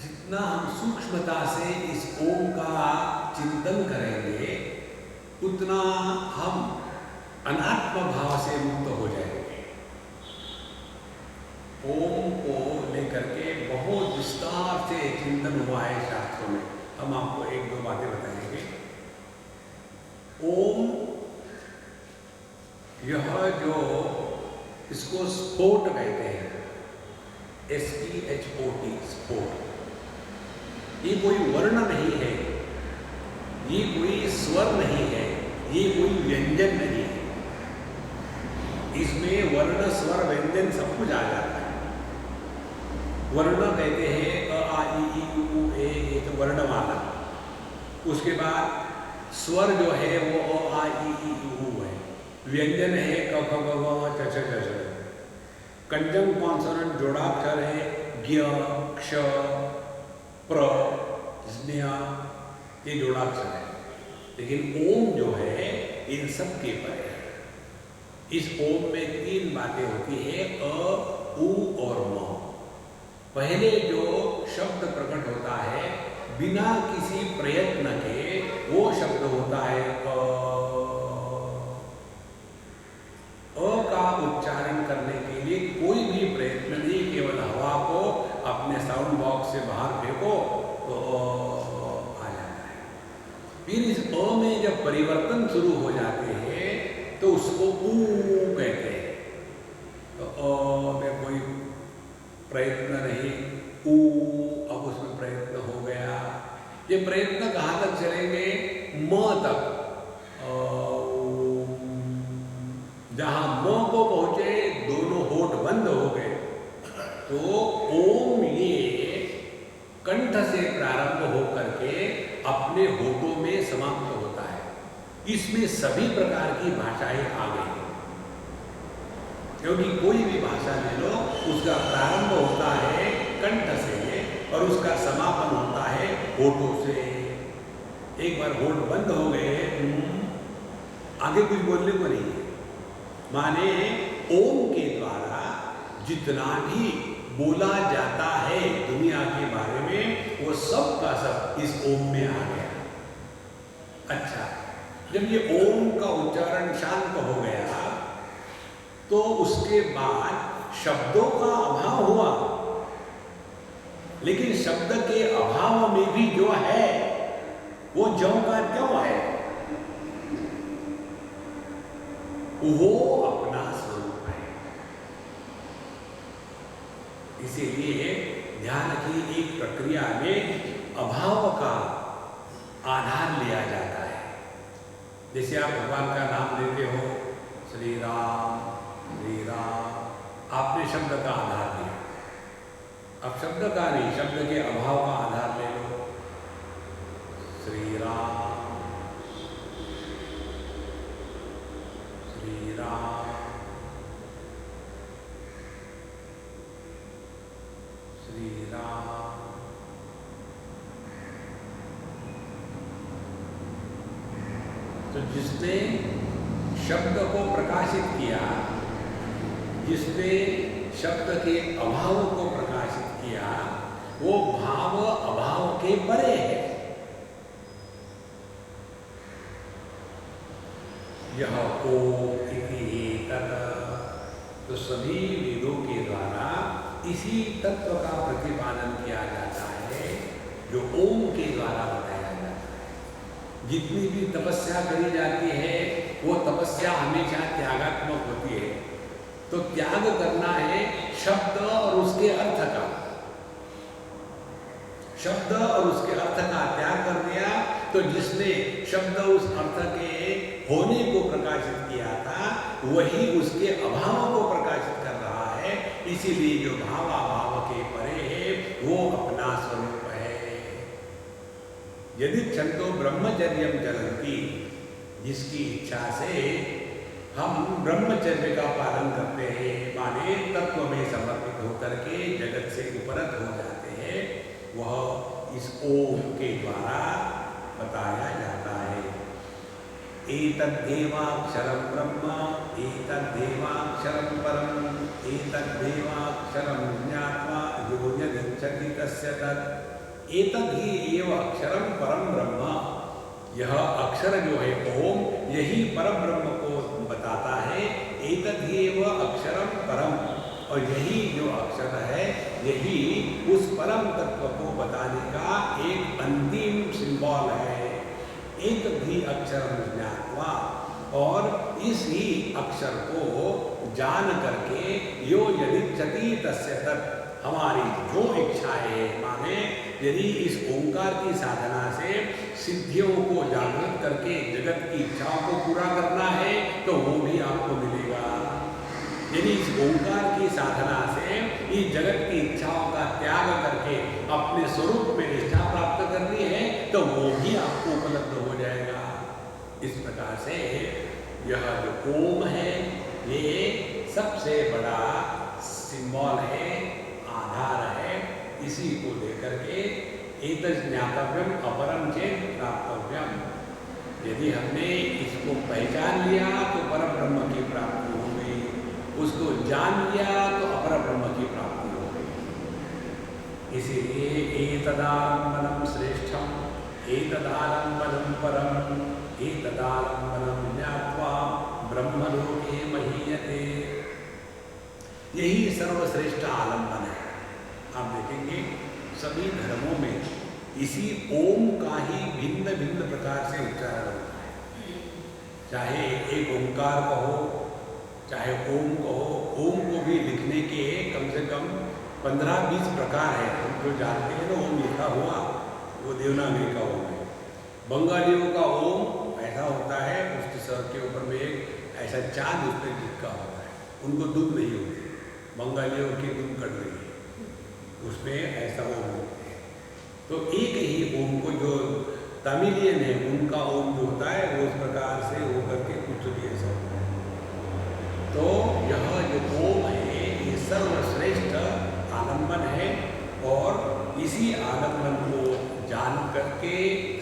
जितना हम सूक्ष्मता से इस ओम का चिंतन करेंगे, उतना हम अनात्म भाव से मुक्त हो जाएंगे। ओम को लेकर के बहुत विस्तार से चिंतन हुआ है शास्त्रों में, हम आपको एक दो बातें बताएंगे। ओम यह जो इसको स्फोट कहते हैं, SPHOT, स्फोट, ये कोई वर्ण नहीं है, ये कोई स्वर नहीं है, ये कोई व्यंजन नहीं है। इसमें वर्ण स्वर व्यंजन सब कुछ आ जाता है। वर्ण कहते हैं अ आ इ ई उ ए, ये तो वर्णमाला। उसके बाद स्वर जो है वो अ आ इ ई उ है। व्यंजन है क ख ग घ च छ ज छ। कंजंक्ट कॉन्सोनेंट जोड़ाक्षर है ज्ञ क्ष प्र ज्ञ, ये जोड़ाक्षर है। लेकिन ओम जो है इन सब के परे है। इस ओम में तीन बातें होती है, अ उ और म। पहले जो शब्द प्रकट होता है बिना किसी प्रयत्न के, वो शब्द होता है अ का उच्चारण करने के लिए कोई भी प्रयत्न नहीं, केवल हवा को अपने साउंड बॉक्स से बाहर फेंको तो आ जाता है। फिर इस अ में जब परिवर्तन शुरू हो जाते हैं तो उसको ऊ कहते हैं। तो अ में कोई प्रयत्न नहीं, ऊ अब उसमें प्रयत्न हो गया। ये प्रयत्न कहाँ तक चलेंगे? म तक। जहां म को पहुंचे दोनों होठ बंद हो गए, तो ओम ये कंठ से प्रारंभ होकर के अपने होठों में समाप्त होता है। इसमें सभी प्रकार की भाषाएं आ गई, क्योंकि कोई भी भाषा ले लो, उसका प्रारंभ होता है कंठ से और उसका समापन होता है होठों से। एक बार होठ बंद हो गए, आगे कुछ बोलने को नहीं है। माने ओम के द्वारा जितना भी बोला जाता है दुनिया के बारे में, वो सब का सब इस ओम में आ गया। अच्छा, जब ये ओम का उच्चारण शांत हो गया तो उसके बाद शब्दों का अभाव हुआ, लेकिन शब्द के अभाव में भी जो है वो ज्यों का त्यों है, वो अपना स्वरूप है। इसीलिए ध्यान की एक प्रक्रिया में अभाव का आधार लिया जाता है। जैसे आप भगवान का नाम लेते हो, श्री राम श्री राम, आपने शब्द का आधार लिया। अब शब्द का नहीं, शब्द के अभाव का आधार ले लो, श्री राम श्री राम। श्री राम। तो जिसने शब्द को प्रकाशित किया, जिसने शब्द के अभाव को प्रकाशित किया, वो भाव अभाव के परे है। यह ओम इति एतत्, तो सभी वेदों के द्वारा इसी तत्व का प्रतिपादन किया जाता है जो ओम के द्वारा बताया जाता है। जितनी भी तपस्या करी जाती है वो तपस्या हमेशा त्यागात्मक होती है। तो त्याग करना है शब्द और उसके अर्थ का, शब्द और उसके अर्थ का त्याग कर दिया। तो जिसने शब्द उस अर्थ के होने को प्रकाशित किया था वही उसके अभाव को प्रकाशित कर रहा है। इसीलिए जो भाव अभाव के परे है वो अपना स्वरूप है। यदि छंदो ब्रह्मचर्यम चलती, जिसकी इच्छा से हम ब्रह्मचर्य का पालन करते हैं, माने तत्व में समर्पित होकर के जगत से उपरत हो जाते हैं, वह इस ओम के द्वारा बताया जाता है। एतद्देवाक्षरं ब्रह्म, एतद्देवाक्षरं परम्, एतद्देवाक्षरं ज्ञात्वा यो यदिच्छति तस्य तत्। एतद् ही एव अक्षरं परम ब्रह्म। यह अक्षर जो है ओम, यही परम ब्रह्म को बताता है। एतद् ही एव अक्षरं परम, और यही जो अक्षर है यही उस परम तत्व को बताने का एक अंतिम सिंबल है। एक भी अक्षर ज्ञात्वा, और इसी अक्षर को जान करके यो यदिच्छति तस्य तत्, हमारी जो इच्छाएं है, माने यदि इस ओंकार की साधना से सिद्धियों को जागृत करके जगत की इच्छाओं को पूरा करना है तो वो भी आपको मिलेगा। यदि इस ओंकार की साधना से इस जगत की इच्छाओं का त्याग करके अपने स्वरूप में निष्ठा प्राप्त करनी है तो वो भी आपको उपलब्ध हो जाएगा। इस प्रकार से यह जो ओम है ये सबसे बड़ा सिंबल है, आधार है। इसी को लेकर के एतत् ज्ञातव्यम अपरम चेत् प्राप्तव्यम। यदि हमने इसको पहचान लिया तो परम ब्रह्म की प्राप्ति हो गई, उसको जान लिया तो अपर ब्रह्म की प्राप्ति हो गई। इसीलिए एतदालंबनम श्रेष्ठम, एतदालंबनम परम, एतदालंबनम ज्ञात्वा ब्रह्मलोके महीयते। यही सर्वश्रेष्ठ आलंबन है। आप देखेंगे सभी धर्मों में इसी ओम का ही भिन्न भिन्न प्रकार से उच्चारण होता है। चाहे एक ओंकार कहो, चाहे ओम कहो, ओम को भी लिखने के कम से कम 15-20 प्रकार है। हम जो जानते हैं ना ओम लिखा हुआ वो देवनागरी का ओम है। बंगालियों का ओम ऐसा होता है, उसके सर के ऊपर में एक ऐसा चांद उस पर चिपका होता है। उनको दुम नहीं होती, बंगालियों की दुम कट रही है, उसमें ऐसा ओम होते हैं। तो एक ही ओम को जो तमिलियन है उनका ओम जो होता है वो उस प्रकार से होकर के कुछ भी ऐसा होता है। तो यह जो ओम है ये सर्वश्रेष्ठ आलंबन है, और इसी आलंबन को जान करके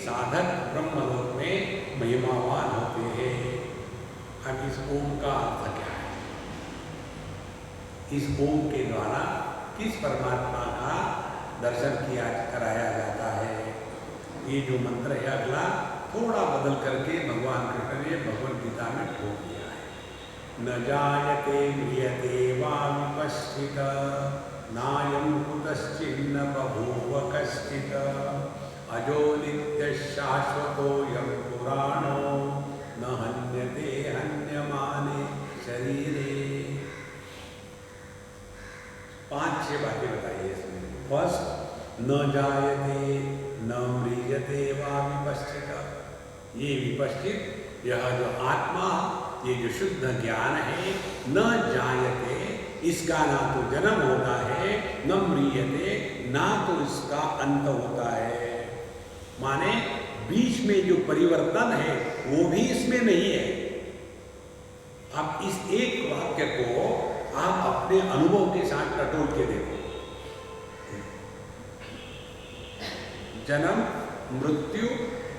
साधक ब्रह्मलोक में महिमावान होते हैं। अब इस ओम का अर्थ क्या है? इस ओम के द्वारा किस परमात्मा का दर्शन कराया जाता है? ये जो मंत्र है अगला थोड़ा बदल करके भगवान कृष्ण ने भगवद गीता में ठोक दिया है। न जायते म्रियते वा विपश्चित, नायं कुतश्चिन्न बभूव कश्चित्, अजो नित्य शाश्वतोऽयं पुराणो, न हन्यते हन्यमाने शरीरे। 5-6 बातें बताइए इसमें। फर्स्ट, न जायते न म्रियते वा विपश्चित। ये विपश्चित, यह जो आत्मा, ये जो शुद्ध ज्ञान है, न जायते, इसका ना तो जन्म होता है, न म्रियते, ना तो इसका अंत होता है। माने बीच में जो परिवर्तन है वो भी इसमें नहीं है। आप इस एक वाक्य को आप अपने अनुभव के साथ टटोल के देखो। जन्म, मृत्यु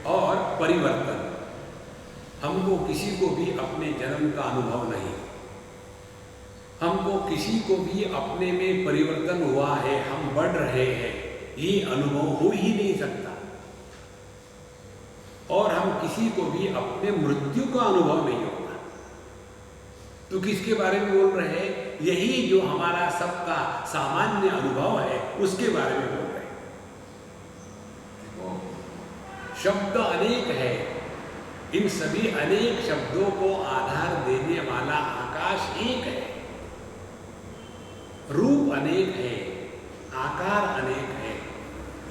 और परिवर्तन। हमको किसी को भी अपने जन्म का अनुभव नहीं, हमको किसी को भी अपने में परिवर्तन हुआ है, हम बढ़ रहे हैं, ये अनुभव हो ही नहीं सकता। और हम किसी को भी अपने मृत्यु का अनुभव नहीं होता। तो किसके बारे में बोल रहे हैं? यही जो हमारा सबका सामान्य अनुभव है उसके बारे में बोल रहे हैं। देखो, शब्द अनेक है, इन सभी अनेक शब्दों को आधार देने वाला आकाश एक है। रूप अनेक है, आकार अनेक है,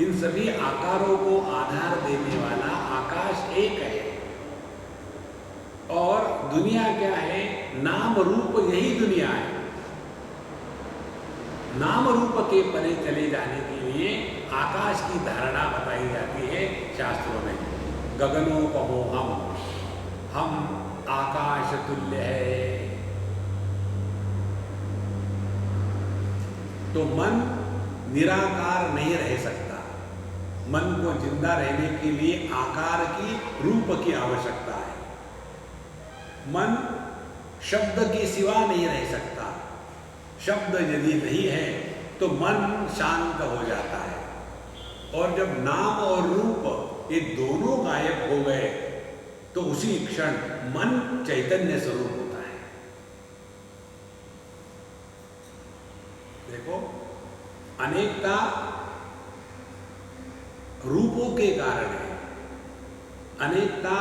इन सभी आकारों को आधार देने वाला आकाश एक है। और दुनिया क्या है? नाम रूप, यही दुनिया है। नाम रूप के परे चले जाने के लिए आकाश की धारणा बताई जाती है शास्त्रों में। गगनों कहो हम आकाश तुल्य है। तो मन निराकार नहीं रह सकता। मन को जिंदा रहने के लिए आकार की, रूप की आवश्यकता है। मन शब्द के सिवा नहीं रह सकता। शब्द यदि नहीं है तो मन शांत हो जाता है। और जब नाम और रूप ये दोनों गायब हो गए तो उसी क्षण मन चैतन्य स्वरूप होता है। देखो, अनेकता रूपों के कारण है, अनेकता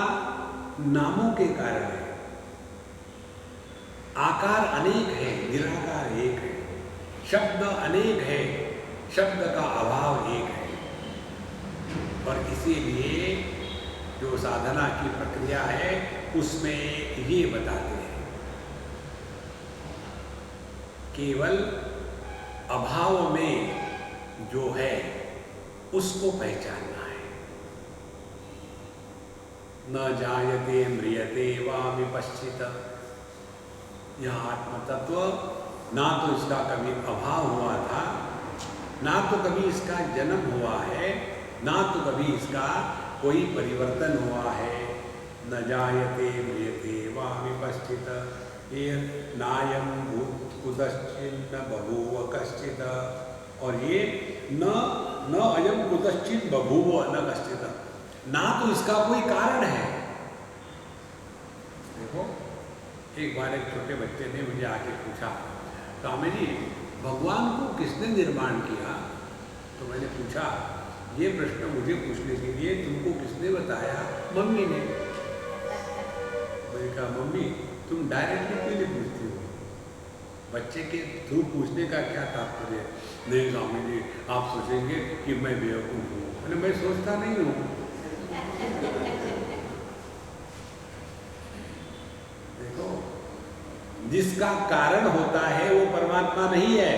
नामों के कारण है। आकार अनेक है, निराकार एक है। शब्द अनेक है, शब्द का अभाव एक है। और इसीलिए जो साधना की प्रक्रिया है उसमें ये बताते हैं, केवल अभाव में जो है उसको पहचानना है। न जायते म्रियते वा विपश्चित। यह आत्म तत्व ना तो इसका कभी अभाव हुआ था, ना तो कभी इसका जन्म हुआ है, ना तो कभी इसका कोई परिवर्तन हुआ है। न जायते म्रियते वा विपश्चित, ये नायं भूत कुतश्चित् न बभूव कश्चित्। और ये न अयं कुतश्चित् बभूव न कश्चित्, ना तो इसका कोई कारण है। देखो, एक बार एक छोटे बच्चे ने मुझे आके पूछा, स्वामी जी भगवान को किसने निर्माण किया? तो मैंने पूछा, ये प्रश्न मुझे पूछने के लिए तुमको किसने बताया? मम्मी ने। मैंने कहा, मम्मी तुम डायरेक्टली क्यों नहीं पूछती हो? बच्चे के थ्रू पूछने का क्या तात्पर्य? नहीं स्वामी जी, आप सोचेंगे कि मैं बेवकूफ़ हूँ। मैं सोचता नहीं हूँ। देखो, जिसका कारण होता है वो परमात्मा नहीं है।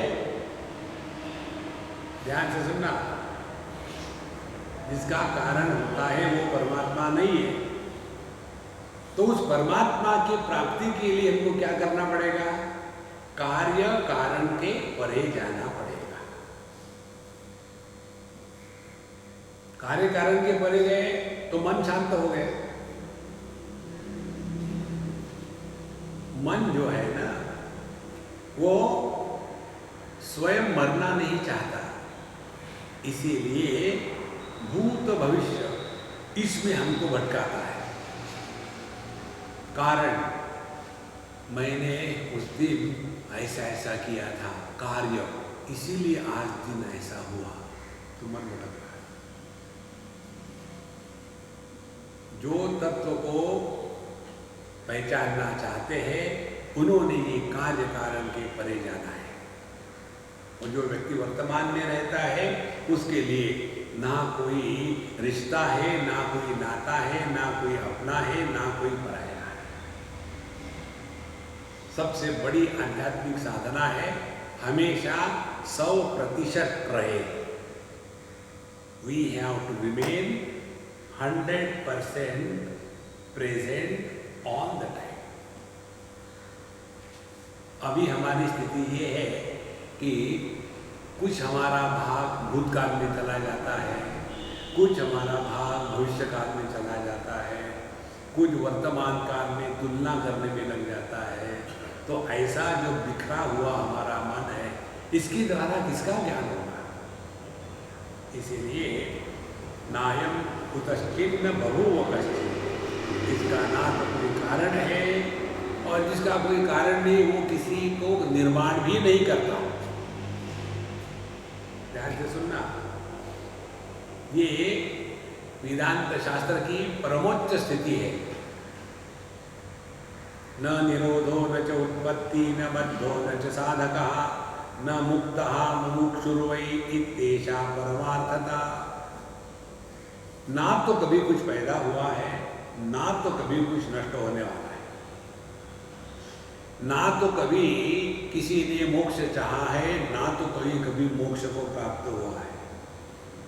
ध्यान से सुनना, जिसका कारण होता है वो परमात्मा नहीं है। तो उस परमात्मा की प्राप्ति के लिए हमको क्या करना पड़ेगा? कार्य कारण के परे जाना पड़ेगा। कार्य कारण के परे गए तो मन शांत हो गए। मन जो है ना, वो स्वयं मरना नहीं चाहता, इसीलिए भूत भविष्य इसमें हमको भटकाता है। कारण, मैंने उस दिन ऐसा ऐसा किया था, कार्य, इसीलिए आज दिन ऐसा हुआ, तो मन भटक रहा है। जो तत्व को पहचानना चाहते हैं उन्होंने ये कार्य कारण के परे जाना है। और जो व्यक्ति वर्तमान में रहता है उसके लिए ना कोई रिश्ता है, ना कोई नाता है, ना कोई अपना है, ना कोई पराया है। सबसे बड़ी आध्यात्मिक साधना है हमेशा 100% रहे। We have to remain 100% present on the time. अभी हमारी स्थिति ये है कि कुछ हमारा भाग भूतकाल में चला जाता है, कुछ हमारा भाग भविष्य काल में चला जाता है, कुछ वर्तमान काल में तुलना करने में लग जाता है। तो ऐसा जो बिखरा हुआ हमारा मन है, इसके द्वारा किसका ज्ञान होगा? इसीलिए नायम कुतश्चिन्न बभूव कश्चित्, इसका ना तो कोई कारण है और जिसका कोई कारण नहीं वो किसी को निर्माण भी नहीं करता। ध्यान से सुनना, ये वेदांत शास्त्र की परमोच्च स्थिति है। न निरोधो न च उत्पत्ति न बद्धो न च साधकः न मुक्तः मुमुक्षुर्वै इत्येषा परमार्थता। ना तो कभी कुछ पैदा हुआ है, ना तो कभी कुछ नष्ट होने वाला है, ना तो कभी किसी ने मोक्ष चाहा है, ना तो कोई कभी मोक्ष को प्राप्त हुआ है,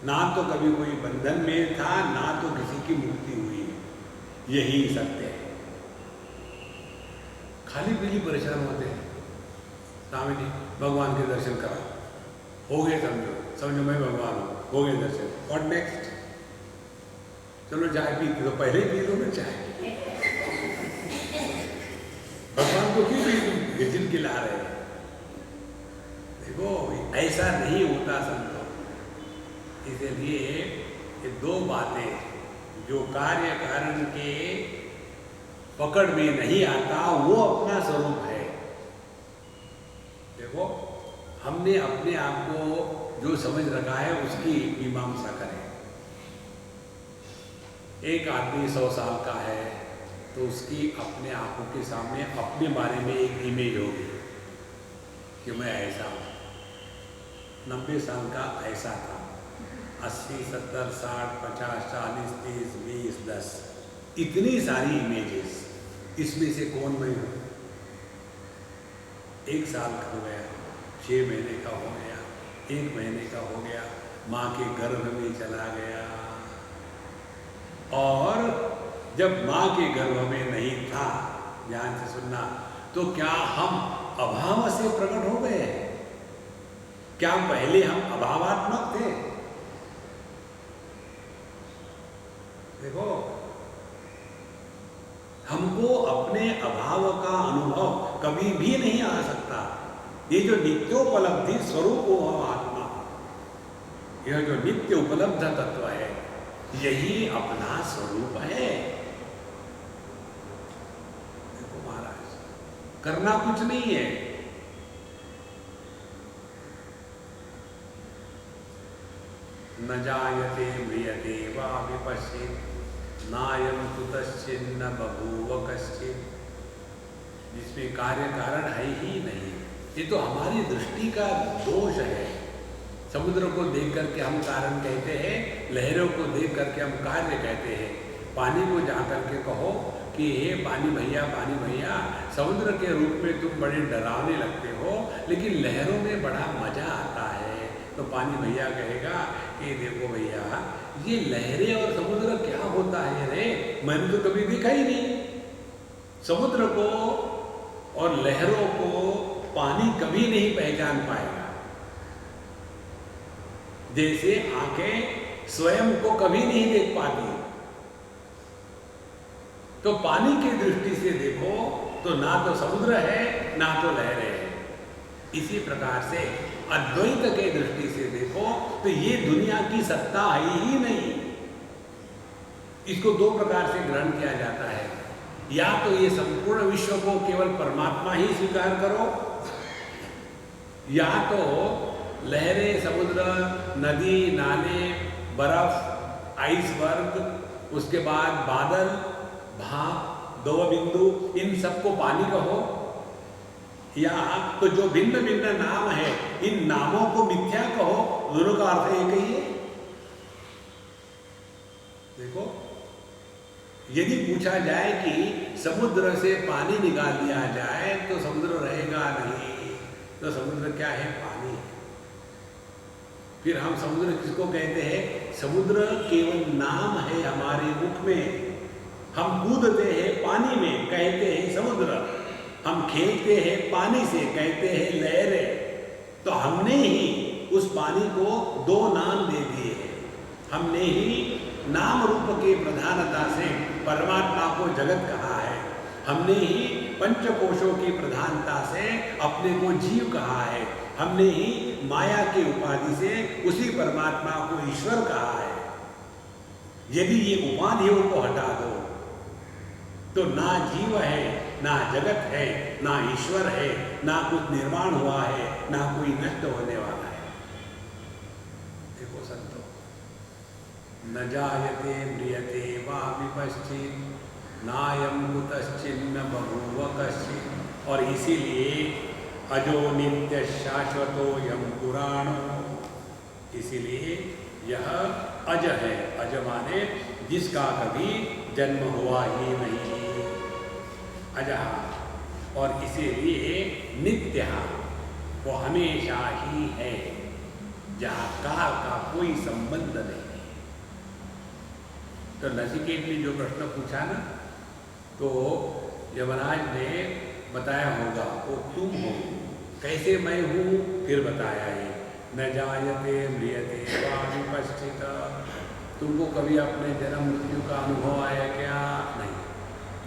ना तो कभी कोई बंधन में था, ना तो किसी की मुक्ति हुई है। यही सत्य है। खाली पीली परेशान होते हैं, स्वामी जी भगवान के दर्शन करा, हो गए, समझो समझो मैं भगवान हूँ, हो गए दर्शन, और नेक्स्ट चलो चाय पी, तो पहले ही पी लो ना चाय। भगवान को क्यों भी खिला रहे हैं? देखो ऐसा नहीं होता संतों। इसलिए ये दो बातें, जो कार्य कारण के पकड़ में नहीं आता वो अपना स्वरूप है। देखो हमने अपने आप को जो समझ रखा है उसकी मीमांसा करें। एक आदमी 100 साल का है तो उसकी अपने आंखों के सामने अपने बारे में एक इमेज होगी कि मैं ऐसा हूँ, 90 साल का ऐसा था, 80, 70, 60, 50, 40, 30, 20, 10, इतनी सारी इमेजेस, इसमें से कौन मैं हूँ? 1 साल का हो गया, 6 महीने का हो गया, 1 महीने का हो गया, माँ के गर्भ में चला गया, और जब माँ के गर्भ में नहीं था, ध्यान से सुनना, तो क्या हम अभाव से प्रकट हो गए? क्या पहले हम अभावात्मक थे? देखो हमको अपने अभाव का अनुभव कभी भी नहीं आ सकता। ये जो नित्योपलब्धि स्वरूप हो आत्मा, यह जो नित्य उपलब्ध तत्व है, यही अपना स्वरूप है। देखो महाराज, करना कुछ नहीं है। न जायते म्रियते वा विपश्येत् नायं कुतश्चिन्न बभूव कश्चित्, जिसमें कार्य कारण है ही नहीं। ये तो हमारी दृष्टि का दोष है। समुद्र को देख करके हम कारण कहते हैं, लहरों को देख करके हम कार्य कहते हैं। पानी को जा करके कहो कि हे पानी भैया, समुद्र के रूप में तुम बड़े डरावने लगते हो, लेकिन लहरों में बड़ा मजा आता है। तो पानी भैया कहेगा कि देखो भैया, ये लहरें और समुद्र क्या होता है रे, मैंने तो कभी देखा ही नहीं। समुद्र को और लहरों को पानी कभी नहीं पहचान पाएगा, जैसे आंखें स्वयं को कभी नहीं देख पाती। तो पानी की दृष्टि से देखो तो ना तो समुद्र है ना तो लहरें हैं। इसी प्रकार से अद्वैत के दृष्टि से देखो तो ये दुनिया की सत्ता है ही नहीं। इसको 2 प्रकार से ग्रहण किया जाता है, या तो ये संपूर्ण विश्व को केवल परमात्मा ही स्वीकार करो, या तो लहरें, समुद्र, नदी, नाले, बर्फ, आइसबर्ग, उसके बाद बादल, भाप, 2 बिंदु, इन सबको पानी कहो, या तो जो भिन्न भिन्न नाम है इन नामों को मिथ्या कहो। दोनों का अर्थ एक ही है। देखो, यदि पूछा जाए कि समुद्र से पानी निकाल दिया जाए तो समुद्र रहेगा नहीं, तो समुद्र क्या है? पानी। फिर हम समुद्र किसको कहते हैं? समुद्र केवल नाम है हमारे मुख में। हम कूदते हैं पानी में, कहते हैं समुद्र। हम खेलते हैं पानी से, कहते हैं लहरें। तो हमने ही उस पानी को 2 नाम दे दिए हैं, हमने ही नाम रूप के प्रधानता से परमात्मा को जगत कहा है। हमने ही पंचकोशों की प्रधानता से अपने को जीव कहा है। हमने ही माया की उपाधि से उसी परमात्मा को ईश्वर कहा है। यदि ये उपाधियों को हटा दो तो ना जीव है, ना जगत है, ना ईश्वर है, ना कुछ निर्माण हुआ है, ना कोई नष्ट होने वाला है। देखो संतो, न जायते म्रियते वा विपश्चित् नायं कुतश्चिन्न बभूव कश्चित्। और इसीलिए अजो नित्य शाश्वतो यम पुराणो, इसीलिए यह अज है। अज माने जिसका कभी जन्म हुआ ही नहीं, अजः। और इसीलिए नित्य, वो हमेशा ही है, जहाँ काल का कोई संबंध नहीं है। तो नचिकेत ने जो प्रश्न पूछा ना, तो यमराज ने बताया होगा वो तुम हो। कैसे मैं हूँ फिर बताया ये, न जायते म्रियते वा विपश्चित्। तुमको कभी अपने जन्म मृत्यु का अनुभव आया क्या? नहीं।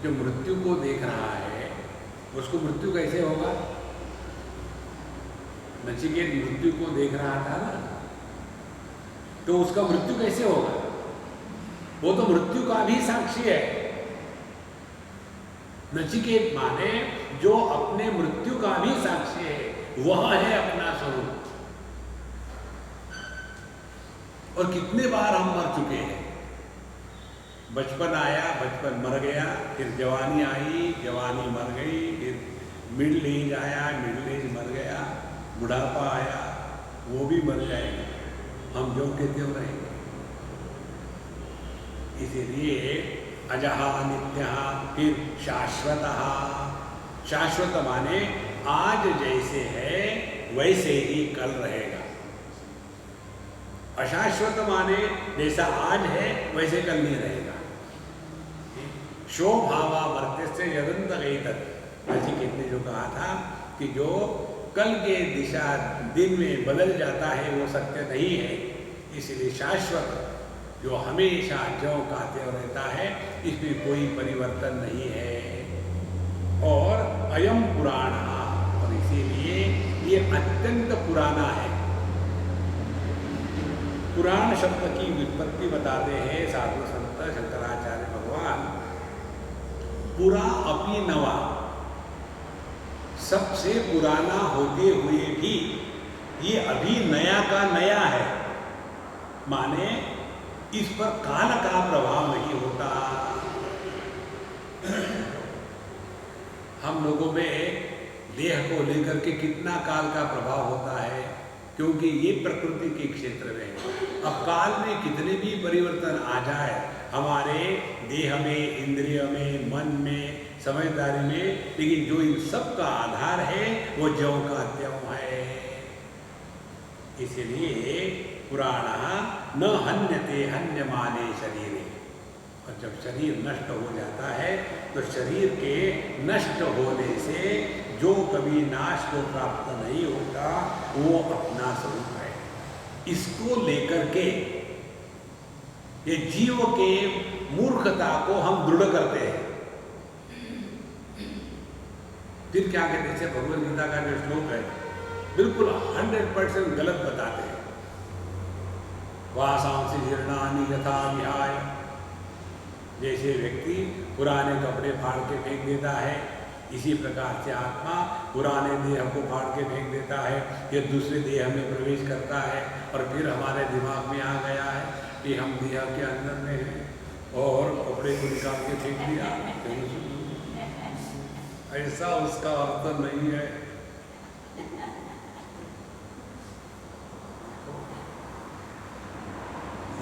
जो मृत्यु को देख रहा है उसको मृत्यु कैसे होगा? नचिकेत मृत्यु को देख रहा था ना, तो उसका मृत्यु कैसे होगा? वो तो मृत्यु का भी साक्षी है। नचिकेत माने जो अपने मृत्यु का भी साक्षी है, वह है अपना स्वरूप। और कितने बार हम मर चुके हैं। बचपन आया, बचपन मर गया, फिर जवानी आई, जवानी मर गई, फिर मिडिल एज आया, मिडिल एज मर गया, बुढ़ापा आया, वो भी मर जाएगा। हम जो के त्यों रहेंगे। इसीलिए अजः नित्यः, फिर शाश्वतः। शाश्वत माने आज जैसे है वैसे ही कल रहेगा। अशाश्वत माने जैसा आज है वैसे कल नहीं रहेगा। शो भावा वर्तस्य यदंत एतत्। नचिकेत ने जो कहा था कि जो कल के दिशा दिन में बदल जाता है वो सत्य नहीं है। इसलिए शाश्वत जो हमेशा ज्यों का त्यों रहता है, इसमें कोई परिवर्तन नहीं है। और अयम पुराण, और इसीलिए ये अत्यंत पुराना है। पुराण शब्द की व्युत्पत्ति बताते हैं साधु संत शंकराचार्य भगवान। पुरा अपि नवा, सबसे पुराना होते हुए भी ये अभी नया का नया है। माने इस पर काल का प्रभाव नहीं होता। हम लोगों में देह को लेकर के कितना काल का प्रभाव होता है, क्योंकि ये प्रकृति के क्षेत्र में है। अब काल में कितने भी परिवर्तन आ जाए हमारे देह में, इंद्रिय में, मन में, समझदारी में, लेकिन जो इन सब का आधार है वो ज्यों का त्यों है। इसलिए पुराण न हन्यते हन्यमाने शरीरे। और जब शरीर नष्ट हो जाता है तो शरीर के नष्ट होने से जो कभी नाश को प्राप्त नहीं होता वो अपना स्वरूप है। इसको लेकर के ये जीव के मूर्खता को हम दृढ़ करते हैं। फिर क्या कहते हैं, भगवद गीता का जो श्लोक है बिल्कुल 100% गलत बताते हैं। वासांसि जीर्णानि यथा विहाय। जैसे व्यक्ति पुराने कपड़े फाड़ के फेंक देता है, इसी प्रकार से आत्मा पुराने देह को फाड़ के फेंक देता है, ये दूसरे देह में प्रवेश करता है और फिर हमारे दिमाग में आ गया है कि हम देह के अंदर में हैं और कपड़े को निकाल के फेंक दिया। ऐसा उसका अर्थ नहीं है।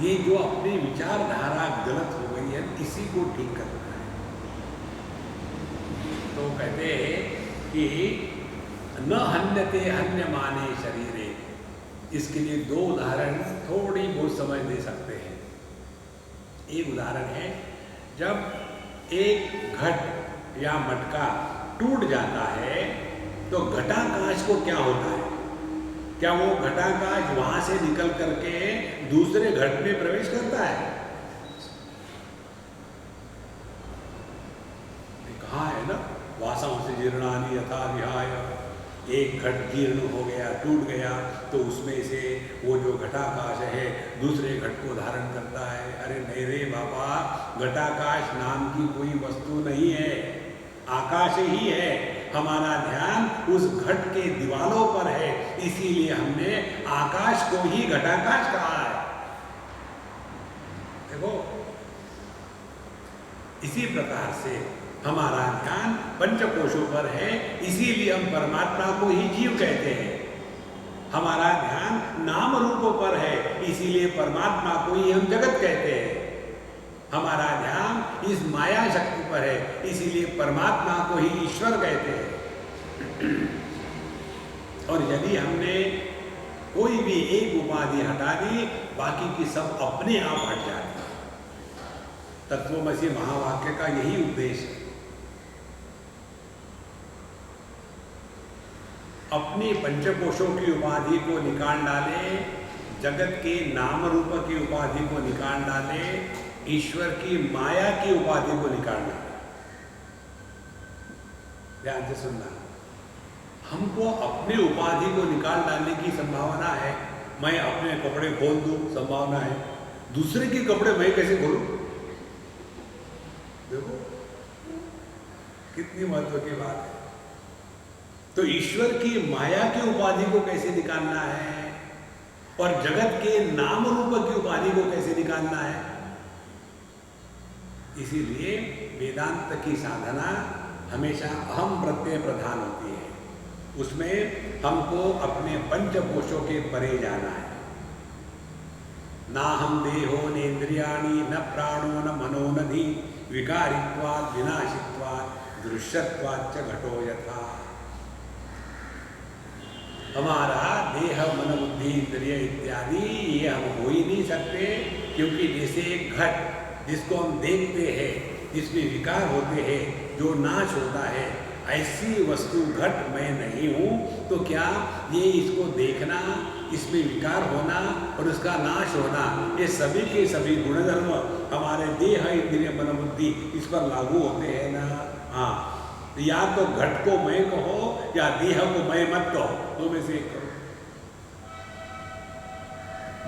ये जो अपनी विचारधारा गलत हो गई है, इसी को ठीक करना है। तो कहते हैं कि न हन्यते हन्यमाने शरीरे। इसके लिए दो उदाहरण थोड़ी बहुत समझ दे सकते हैं। एक उदाहरण है, जब एक घट या मटका टूट जाता है तो घटाकाश को क्या होता है? क्या वो घटाकाश वहां से निकल करके दूसरे घट में प्रवेश करता है? कहाँ है ना, वासों से जीर्णानि यथा विहाय, एक घट जीर्ण हो गया, टूट गया, तो उसमें से वो जो घटाकाश है दूसरे घट को धारण करता है। अरे नहीं रे बाबा, घटाकाश नाम की कोई वस्तु नहीं है, आकाश ही है। हमारा ध्यान उस घट के दीवालों पर है, इसीलिए हमने आकाश को ही घटाकाश कहा है। देखो, इसी प्रकार से हमारा ध्यान पंचकोशों पर है, इसीलिए हम परमात्मा को ही जीव कहते हैं। हमारा ध्यान नाम रूपों पर है, इसीलिए परमात्मा को ही हम जगत कहते हैं। हमारा ध्यान इस माया शक्ति पर है, इसीलिए परमात्मा को ही ईश्वर कहते हैं। और यदि हमने कोई भी एक उपाधि हटा दी, बाकी की सब अपने आप हट जाती। तत्वमसि महावाक्य का यही उद्देश्य है। अपने पंचकोशों की उपाधि को निकाल डाले, जगत के नाम रूप की उपाधि को निकाल डाले, ईश्वर की माया की उपाधि को निकाल डाले। ध्यान से सुनना, हमको अपने उपाधि को निकाल डालने की संभावना है। मैं अपने कपड़े खोल दूं, संभावना है। दूसरे के कपड़े मैं कैसे खोलूं? देखो कितनी महत्व की बात है। तो ईश्वर की माया की उपाधि को कैसे निकालना है और जगत के नाम रूप की उपाधि को कैसे निकालना है? इसीलिए वेदांत की साधना हमेशा अहम प्रत्यय प्रधान होती है। उसमें हमको अपने पंचकोशों के परे जाना है। ना हम देहो नेन्द्रियाणि न प्राणो न मनो न धी विकारित्वात् विनाशित्वात् दृश्यत्वाच्च घटो यथा। हमारा देह मन बुद्धि इंद्रिय इत्यादि ये हम हो ही नहीं सकते, क्योंकि जैसे एक घट जिसको हम देखते हैं, जिसमें विकार होते हैं, जो नाश होता है, ऐसी वस्तु घट मैं नहीं हूँ। तो क्या ये इसको देखना, इसमें विकार होना और उसका नाश होना, ये सभी के सभी गुणधर्म हमारे देह इंद्रिय मन बुद्धि इस पर लागू होते हैं ना? हाँ, या तो घट को मैं कहो या देह को मैं मत कहो, दो में से एक करो।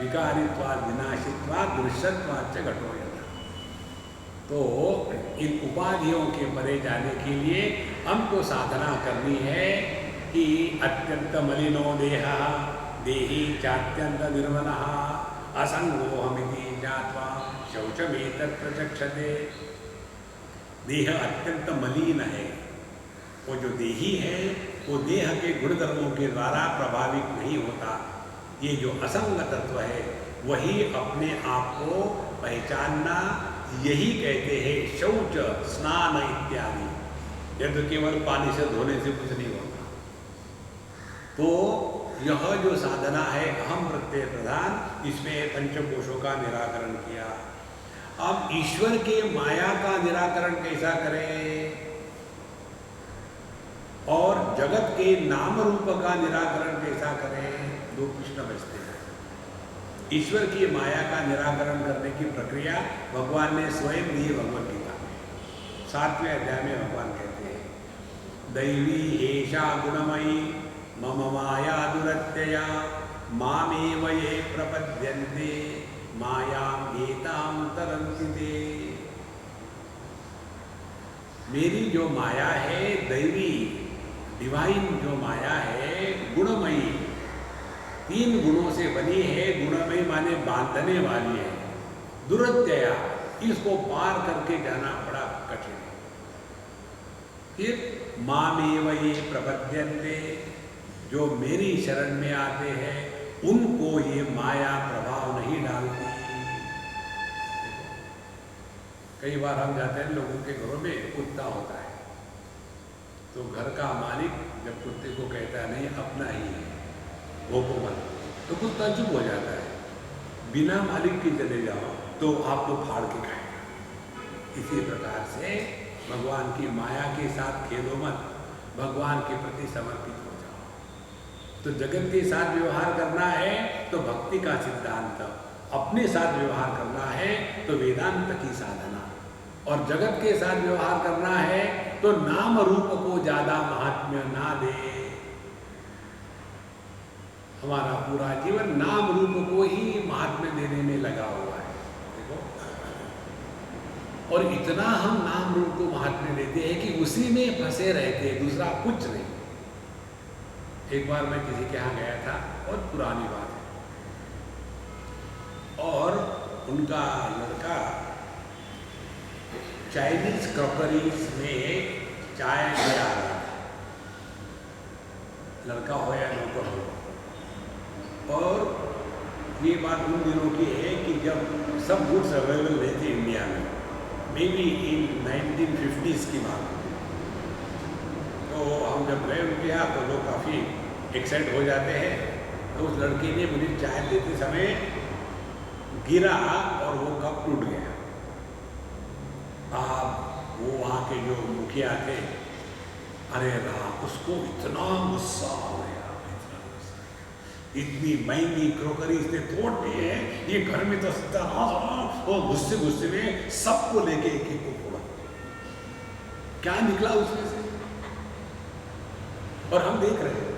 विकारित्वात् विनाशित्वात् दृश्यत्वाच्च घटो यथा। तो इन उपाधियों के परे जाने के लिए हमको साधना करनी है कि अत्यंत मलिनो देह देही चात्यंत निर्मलः असंगोहमिति ज्ञात्वा शौचमेतत् प्रचक्षते। देह अत्यंत मलिन है। वो जो देही है वो देह के गुणधर्मों के द्वारा प्रभावित नहीं होता। ये जो असंग तत्व है वही अपने आप को पहचानना, यही कहते हैं शौच स्नान इत्यादि। यह तो केवल पानी से धोने से कुछ नहीं होता। तो यह जो साधना है अहम प्रत्यय प्रधान, इसमें पंचकोशों का निराकरण किया। अब ईश्वर के माया का निराकरण कैसा करें और जगत के नाम रूप का निराकरण कैसा करें? दो प्रश्न बचते हैं। ईश्वर की माया का निराकरण करने की प्रक्रिया भगवान ने स्वयं दी भगवद गीता में। 7वें अध्याय में भगवान कहते हैं, दैवी एषा गुणमयी मम माया दुरत्यया मामेव ये प्रपद्यन्ते मायाम एताम तरन्ति ते। मेरी जो माया है दैवी डिवाइन जो माया है गुणमयी, 3 गुणों से बनी है। गुणमयी माने बांधने वाली है। दुरत्यया, इसको पार करके जाना बड़ा कठिन है। फिर मामेव ये प्रपद्यन्ते, जो मेरी शरण में आते हैं उनको ये माया प्रभाव नहीं डालती। कई बार हम जाते हैं लोगों के घरों में, कुत्ता होता है तो घर का मालिक जब कुत्ते को कहता है नहीं अपना ही है, भोंको मत, तो कुत्ता चुप हो जाता है। बिना मालिक के चले जाओ तो आपको फाड़ के खाएगा। इसी प्रकार से भगवान की माया के साथ खेलो मत, भगवान के प्रति समर्पित हो जाओ। तो जगत के साथ व्यवहार करना है तो भक्ति का सिद्धांत, अपने साथ व्यवहार करना है तो वेदांत की साधना, और जगत के साथ व्यवहार करना है तो नाम रूप को ज्यादा महात्म्य ना दे। हमारा पूरा जीवन नाम रूप को ही महात्म्य देने में लगा हुआ है। देखो, और इतना हम नाम रूप को महात्म्य देते हैं कि उसी में फंसे रहते हैं, दूसरा कुछ नहीं। एक बार मैं किसी के यहाँ गया था, बहुत पुरानी बात है, और उनका लड़का चाइनीज क्रॉकरीज में चाय ले आ रहा था, लड़का हो या नौकर हो। और ये बात उन दिनों की है कि जब सब गुड्स अवेलेबल नहीं थे इंडिया में, मे बी इन 1950s की बात है। तो हम जब गए उनके यहाँ तो लोग काफ़ी एक्साइट हो जाते हैं। तो उस लड़के ने मुझे चाय देते समय गिरा और वो कप टूट गया। वो वहाँ के जो मुखिया थे, अरे राम, उसको इतना गुस्सा हो गया, इतना गुस्सा, इतनी महंगी क्रोकरी इसने तोड़ दी है, ये घर में तो सत्यानाश। वो गुस्से गुस्से में सबको लेके एक एक को फोड़ा। क्या निकला उसमें से, और हम देख रहे हैं।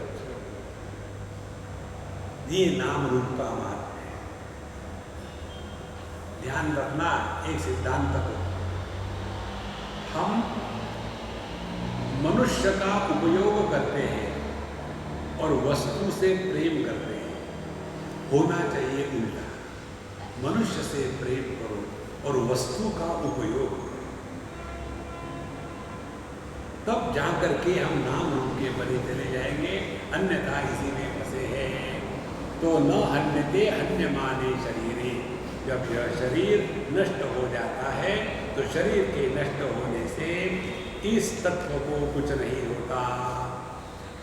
ये नाम रूप का मार्ग है। ध्यान रखना एक सिद्धांत को, हम मनुष्य का उपयोग करते हैं और वस्तु से प्रेम करते हैं। होना चाहिए उल्टा, मनुष्य से प्रेम करो और वस्तु का उपयोग करो, तब जाकर के हम नाम रूप के बने चले जाएंगे। अन्यथा इसी में फंसे हैं। तो न हन्यते हन्यमाने शरीरे, जब यह शरीर नष्ट हो जाता है तो शरीर के नष्ट होने से इस तत्व को कुछ नहीं होता।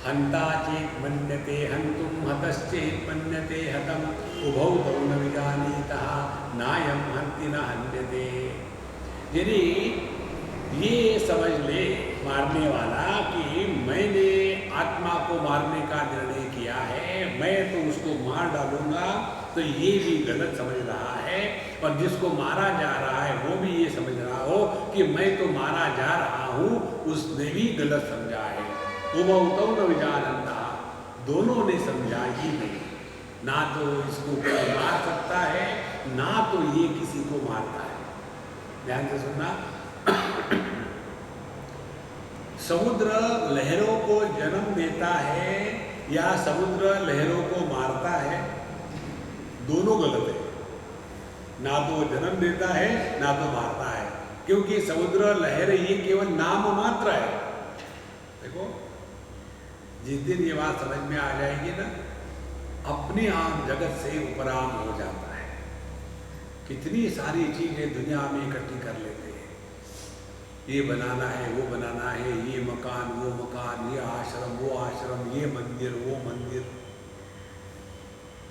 हंता चेत मन्यते हंतुम, हतश्चेत मन्यते हतम, उभौ तौ न विजानीतः, नायम हंति न हन्यते। यदि ये समझ ले मारने वाला कि मैंने आत्मा को मारने का निर्णय किया है, मैं तो उसको मार डालूंगा, तो ये भी गलत समझ रहा है। और जिसको मारा जा रहा है वो भी ये समझ रहा हो कि मैं तो मारा जा रहा हूँ, उसने भी गलत समझा है। उभौ तौ न विजानन्ता, दोनों ने समझा ही नहीं। ना तो इसको कोई मार सकता है, ना तो ये किसी को मारता है। ध्यान से सुनना। समुद्र लहरों को जन्म देता है या समुद्र लहरों को मारता है, दोनों गलत है। ना तो वो जन्म देता है ना तो मारता है, क्योंकि समुद्र लहर ये केवल नाम मात्र है। देखो, जिस दिन ये बात समझ में आ जाएगी ना, अपने आप जगत से उपराम हो जाता है। कितनी सारी चीजें दुनिया में इकट्ठी कर लेते हैं, ये बनाना है, वो बनाना है, ये मकान, वो मकान, ये आश्रम, वो आश्रम, ये मंदिर, वो मंदिर।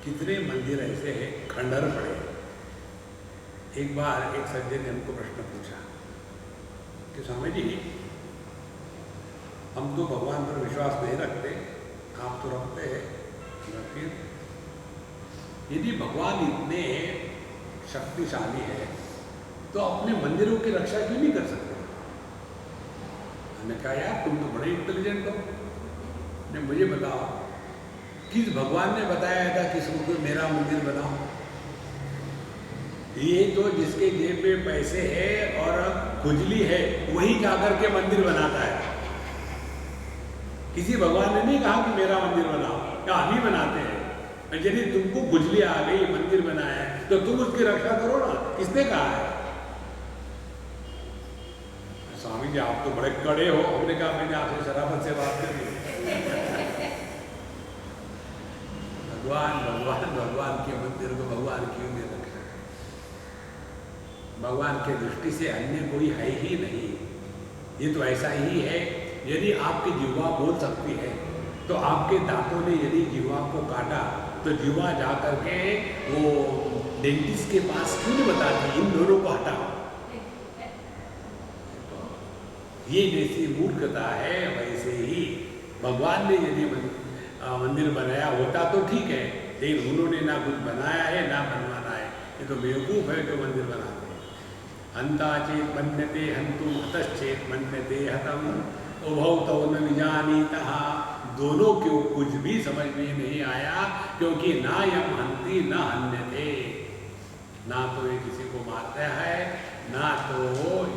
कितने मंदिर ऐसे हैं खंडहर पड़े। एक बार एक सज्जन ने हमको प्रश्न पूछा कि स्वामी जी, हम तो भगवान पर विश्वास नहीं रखते, आप तो रखते हैं, फिर यदि भगवान इतने शक्तिशाली है तो अपने मंदिरों की रक्षा क्यों नहीं कर सकते? मैंने कहा, यार तुम तो बड़े इंटेलिजेंट हो, ने मुझे बताओ किस भगवान ने बताया था किसको कि मेरा मंदिर बनाओ? ये तो जिसके जेब में पैसे है और खुजली है वही जाकर के मंदिर बनाता है। किसी भगवान ने नहीं कहा कि मेरा मंदिर बनाओ, क्या हम ही बनाते हैं? यदि तुमको खुजली आ गई, मंदिर बनाया है, तो तुम उसकी रक्षा करो ना। किसने कहा है? स्वामी जी आप तो बड़े कड़े हो। हमने कहा, मैंने आपसे शराफत से बात करी। भगवान के मंदिर को भगवान क्यों नहीं रखा? भगवान के दृष्टि से अन्य कोई है ही नहीं। ये तो ऐसा ही है, यदि आपकी जिह्वा बोल सकती है तो आपके दांतों ने यदि जिह्वा को काटा तो जिह्वा जा करके वो डेंटिस्ट के पास क्यों नहीं बताती इन दोनों को हटाओ? ये जैसी मूर्खता है, वैसे ही भगवान ने यदि मंदिर बनाया होता तो ठीक है, लेकिन उन्होंने ना कुछ बनाया है ना बनवाना है। ये तो बेवकूफ़ है जो मंदिर बनाते हैं। हंता चेत मन्यते हंतु हतश्चेत मन्यते हतम उभौ तौ न विजानीतः। दोनों क्यों कुछ भी समझ में नहीं आया, क्योंकि ना यम हंति न हन्यते। ना तो ये किसी को मारता है, ना तो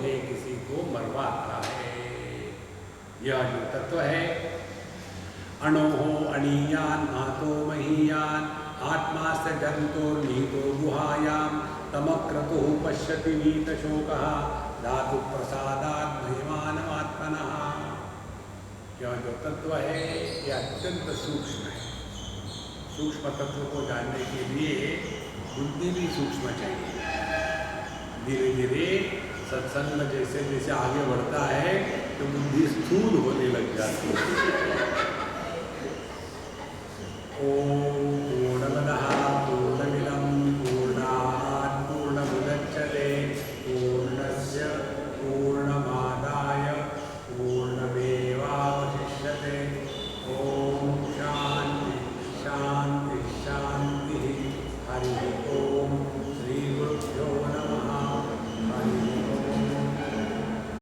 ये किसी को मरवाता है। यह जो तत्व है, अणोहो अणीयान आतो महीयान आत्मा से जंतो नीतो गुहायाम तमक्रतु पश्यति नीतशोकः धातु प्रसादात् महिमानमात्मनः। यह जो तत्व है यह अत्यंत सूक्ष्म है। सूक्ष्म तत्व को जानने के लिए बुद्धि भी सूक्ष्म चाहिए। धीरे धीरे सत्संग जैसे जैसे आगे बढ़ता है तो बुद्धि स्थूल होने लग जाती है। ओम पूर्णमदः पूर्णमिदं पूर्णात् पूर्णमुदच्यते पूर्णस्य पूर्णमादाय पूर्णमेवावशिष्यते। ओम शांति शांति शांति। हरि ओम।